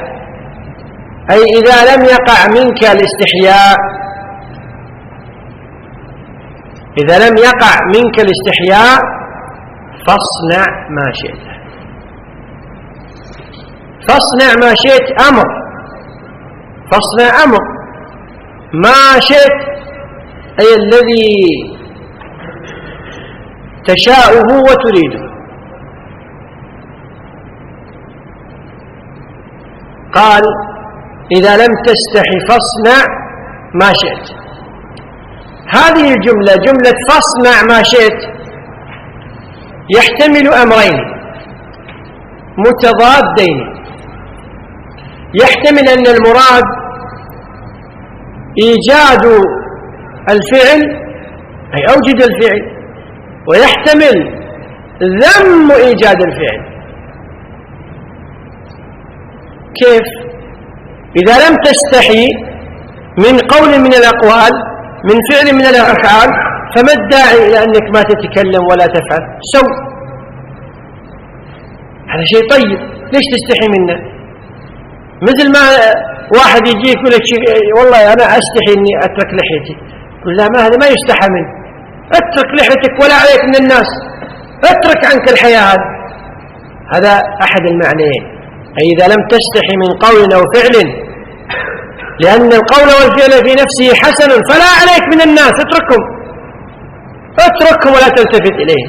أي إذا لم يقع منك الاستحياء، إذا لم يقع منك الاستحياء فاصنع ما شئت. فاصنع ما شئت أمر، فاصنع أمر، ما شئت أي الذي تشاءه وتريده. قال إذا لم تستحي فاصنع ما شئت. هذه الجملة جملة فاصنع ما شئت يحتمل أمرين متضادين. يحتمل أن المراد إيجاد الفعل أي أوجد الفعل، ويحتمل ذم إيجاد الفعل. كيف؟ إذا لم تستحي من قول من الأقوال من فعل من الأفعال فما الداعي إلى أنك ما تتكلم ولا تفعل؟ سو هذا شيء طيب، ليش تستحي منه؟ مثل ما واحد يجي يقول لك والله أنا أستحي أني أترك لحيتي، يقول لا، ما هذا ما يستحى منه، اترك لحيتك ولا عليك من الناس، اترك عنك الحياة. هذا أحد المعنيين، أي إذا لم تستحي من قول أو فعل، لأن القول والفعل في نفسه حسن فلا عليك من الناس، اتركهم ولا تلتفت إليه.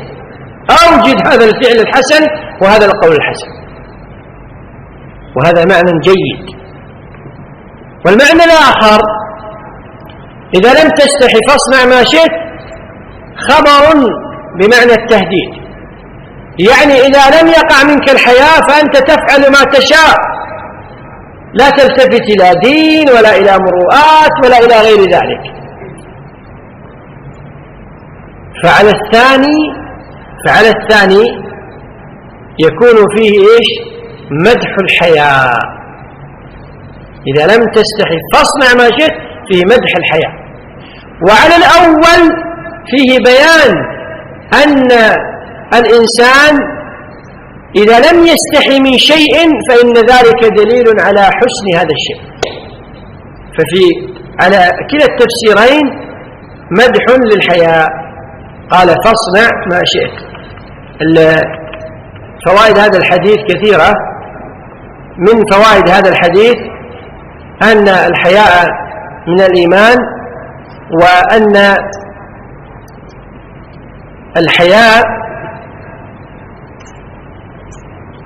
أوجد هذا الفعل الحسن وهذا القول الحسن، وهذا معنى جيد. والمعنى الآخر إذا لم تستحي فاصنع ما شئت خبر بمعنى التهديد، يعني إذا لم يقع منك الحياء فأنت تفعل ما تشاء، لا تلتفت إلى دين ولا إلى مروءات ولا إلى غير ذلك. فعلى الثاني يكون فيه إيش؟ مدح الحياء. إذا لم تستحي فاصنع ما شئت فيه مدح الحياء. وعلى الأول فيه بيان أن الإنسان إذا لم يستحي من شيء فإن ذلك دليل على حسن هذا الشيء. على كلا التفسيرين مدح للحياء. قال فاصنع ما شئت. فوائد هذا الحديث كثيرة. من فوائد هذا الحديث أن الحياء من الإيمان، وأن الحياء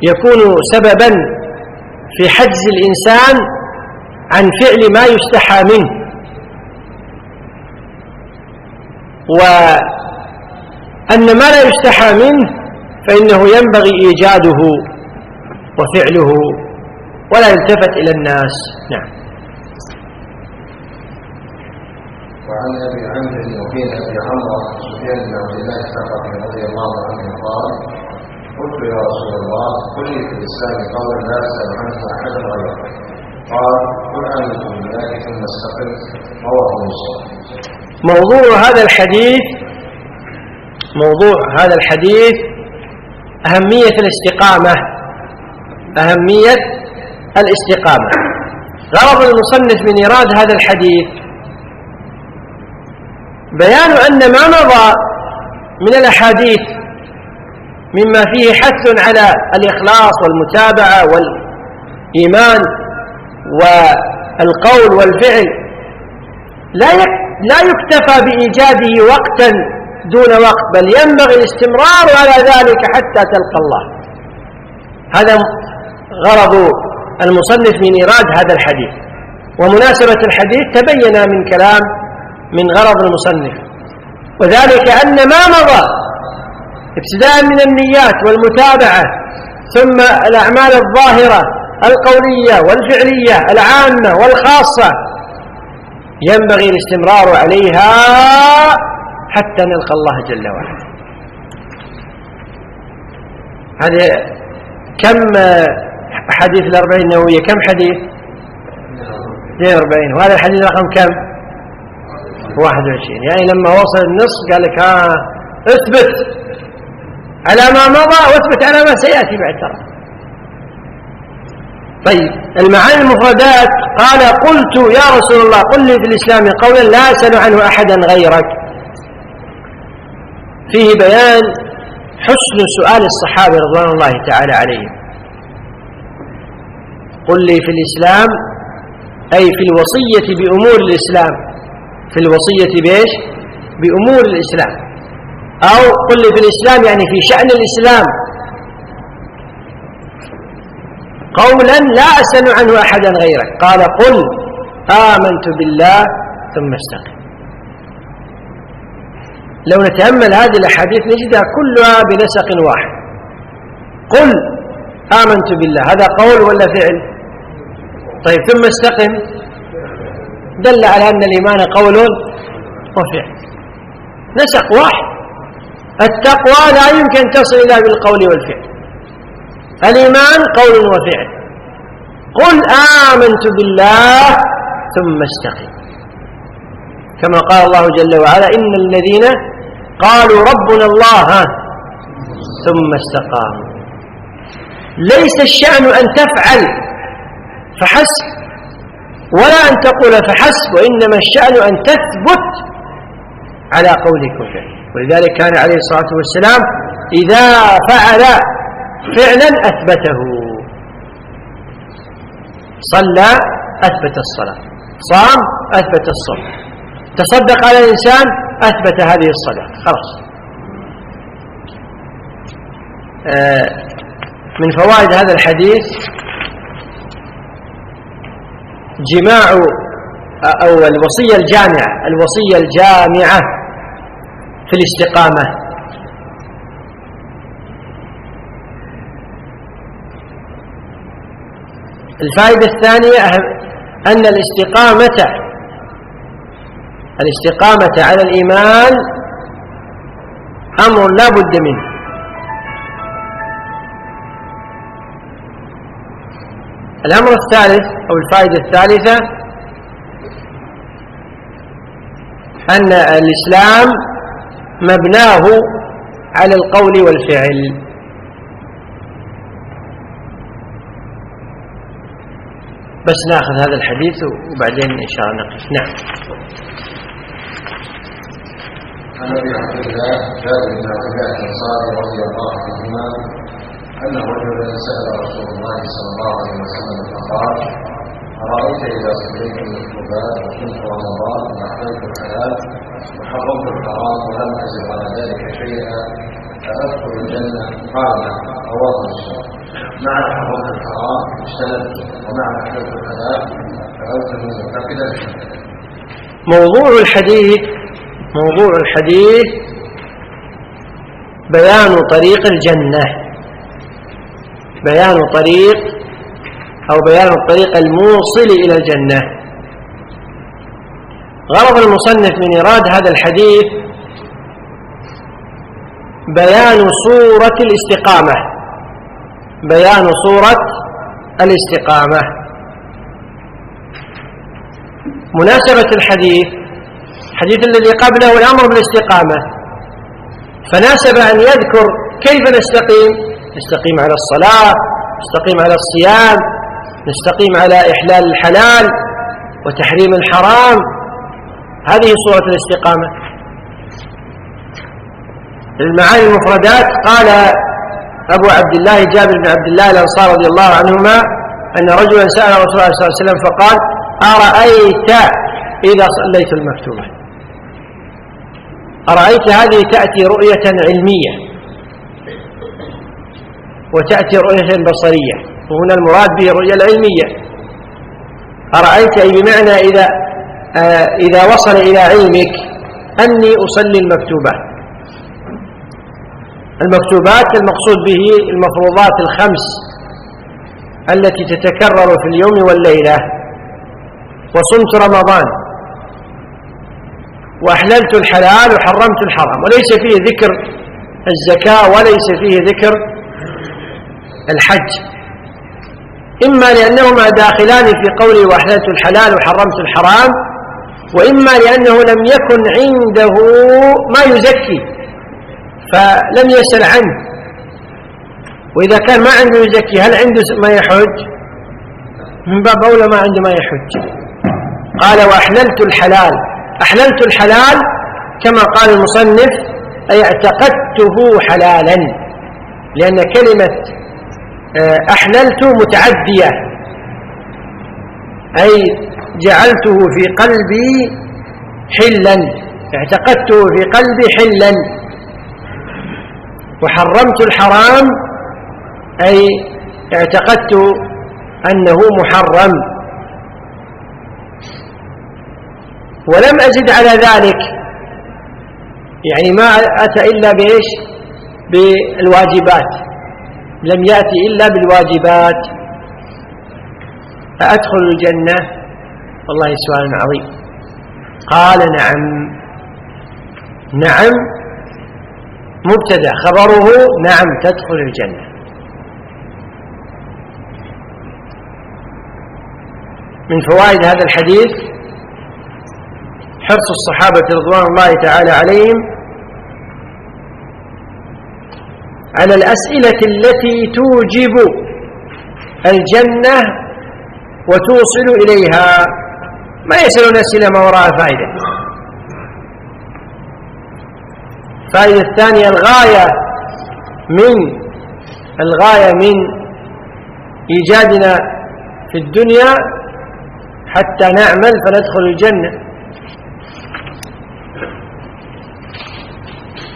يكون سببا في حجز الإنسان عن فعل ما يستحى منه، وأن ما لا يستحى منه فإنه ينبغي إيجاده وفعله ولا يلتفت إلى الناس. نعم.
وعن أبي عمرو المقيم أبي عمرو سفيان بن عبد الله الثقفي رضي الله عنه قال: قلت يا رسول الله قل لي في الإسلام قولا لا أسأل عنه أحدا غيرك. قال: قل آمنت بالله ثم استقم. رواه مسلم.
موضوع هذا الحديث أهمية الاستقامة. غرض المصنف من إيراد هذا الحديث بيان أن ما مضى من الأحاديث مما فيه حث على الإخلاص والمتابعة والإيمان والقول والفعل لا يكتفى بإيجاده وقتا دون وقت، بل ينبغي الاستمرار على ذلك حتى تلقى الله. هذا غرض المصنف من إيراد هذا الحديث، ومناسبة الحديث تبين من غرض المصنف، وذلك أن ما مضى ابتداء من النيات والمتابعة ثم الأعمال الظاهرة القولية والفعلية العامة والخاصة ينبغي الاستمرار عليها حتى نلقى الله جل وعلا. هذا كم حديث الأربعين النووية؟ كم حديث؟ 42. وهذا الحديث رقم كم؟ 21. يعني لما وصل النص قال لك اثبت على ما مضى واثبت على ما سيأتي بعد ترى. طيب، المعاني المفردات. قال: قلت يا رسول الله قل لي في الإسلام قولا لا أسأل عنه أحدا غيرك. فيه بيان حسن سؤال الصحابة رضوان الله تعالى عليهم. قل لي في الإسلام أي في الوصية بأمور الإسلام، في الوصية بإيش؟ بأمور الإسلام. أو قل لي في الإسلام يعني في شأن الإسلام. قولا لا أسأل عنه أحدا غيرك. قال قل آمنت بالله ثم استقم. لو نتأمل هذه الأحاديث نجدها كلها بنسق واحد. قل آمنت بالله، هذا قول ولا فعل؟ طيب ثم استقم دل على أن الإيمان قول وفعل، نسق واحد. التقوى لا يمكن تصل إلا بالقول والفعل، الإيمان قول وفعل. قل آمنت بالله ثم استقم، كما قال الله جل وعلا إن الذين قالوا ربنا الله ثم استقاموا. ليس الشأن أن تفعل فحسب ولا أن تقول فحسب، وإنما الشأن أن تثبت على قولك وفعلك. ولذلك كان عليه الصلاة والسلام إذا فعل فعلا أثبته، صلى أثبت الصلاة، صام أثبت الصوم، تصدق على الإنسان أثبت هذه الصلاة، خلاص. من فوائد هذا الحديث جماع أو الوصية الجامعة في الاستقامة. الفائدة الثانية أن الاستقامة على الإيمان أمر لا بد منه. الأمر الثالث أو الفائدة الثالثة أن الإسلام مبناه على القول والفعل. بس نأخذ هذا الحديث وبعدين إن شاء الله نقف. نعم.
عن أبي عبد الله جابر بن عبد الله الأنصاري رضي الله عنهما أن رجلا سأل رسول الله صلى الله عليه وسلم فقال أرأيت إذا صليت المكتوبات وصمت رمضان وأحللت الحلال وحرمت الحرام ولم أزد على ذلك شيئا أدخل الجنة؟ قال نعم. رواه مسلم. مع حرمت الحرام اجتنبت ومع أحللت الحلال فأوت المتقد الجنة.
موضوع الحديث بيان طريق الجنة، بيان الطريق الموصل إلى الجنة. غرض المصنف من إيراد هذا الحديث بيان صورة الاستقامة. مناسبة الحديث الذي قبله الأمر بالاستقامة، فناسب أن يذكر كيف نستقيم على الصلاة، نستقيم على الصيام، نستقيم على إحلال الحلال وتحريم الحرام. هذه صورة الاستقامة. المعاني المفردات قال أبو عبد الله جابر بن عبد الله الأنصاري رضي الله عنهما أن رجلا سأل رسول الله صلى الله عليه وسلم فقال أرأيت إذا صليت المكتوبة. أرأيت هذه تأتي رؤية علمية وتأتي رؤية بصرية، وهنا المراد به الرؤية العلمية. أرأيت أي بمعنى إذا وصل إلى علمك أني أصلي المكتوبات المقصود به المفروضات الخمس التي تتكرر في اليوم والليلة، وصمت رمضان وأحللت الحلال وحرمت الحرام، وليس فيه ذكر الزكاة وليس فيه ذكر الحج، إما لأنهما داخلان في قوله وأحللت الحلال وحرمت الحرام، وإما لأنه لم يكن عنده ما يزكي فلم يسأل عنه. وإذا كان ما عنده يزكي هل عنده ما يحج؟ من باب أولى ما عنده ما يحج. قال وأحللت الحلال كما قال المصنف أي اعتقدته حلالا، لأن كلمة أحللت متعدية، أي جعلته في قلبي حلا، اعتقدته في قلبي حلا. وحرمت الحرام أي اعتقدت أنه محرم. ولم أزد على ذلك، يعني ما أتى إلا بإيش؟ بالواجبات، لم يأتي إلا بالواجبات. أأدخل الجنة؟ والله سؤال عظيم. قال نعم. نعم مبتدأ، خبره نعم تدخل الجنة. من فوائد هذا الحديث حرص الصحابة رضوان الله تعالى عليهم على الأسئلة التي توجب الجنة وتوصل إليها، ما يسألون أسئلة ما وراء فائدة. الفائدة الثانية الغاية من إيجادنا في الدنيا حتى نعمل فندخل الجنة.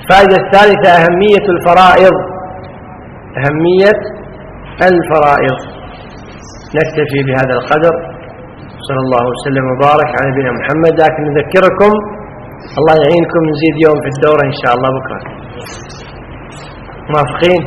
الفائدة الثالثة أهمية الفرائض. نكتفي بهذا القدر، صلى الله وسلم وبارك على نبينا محمد. لكن نذكركم الله يعينكم، نزيد يوم في الدورة إن شاء الله بكرة. موافقين؟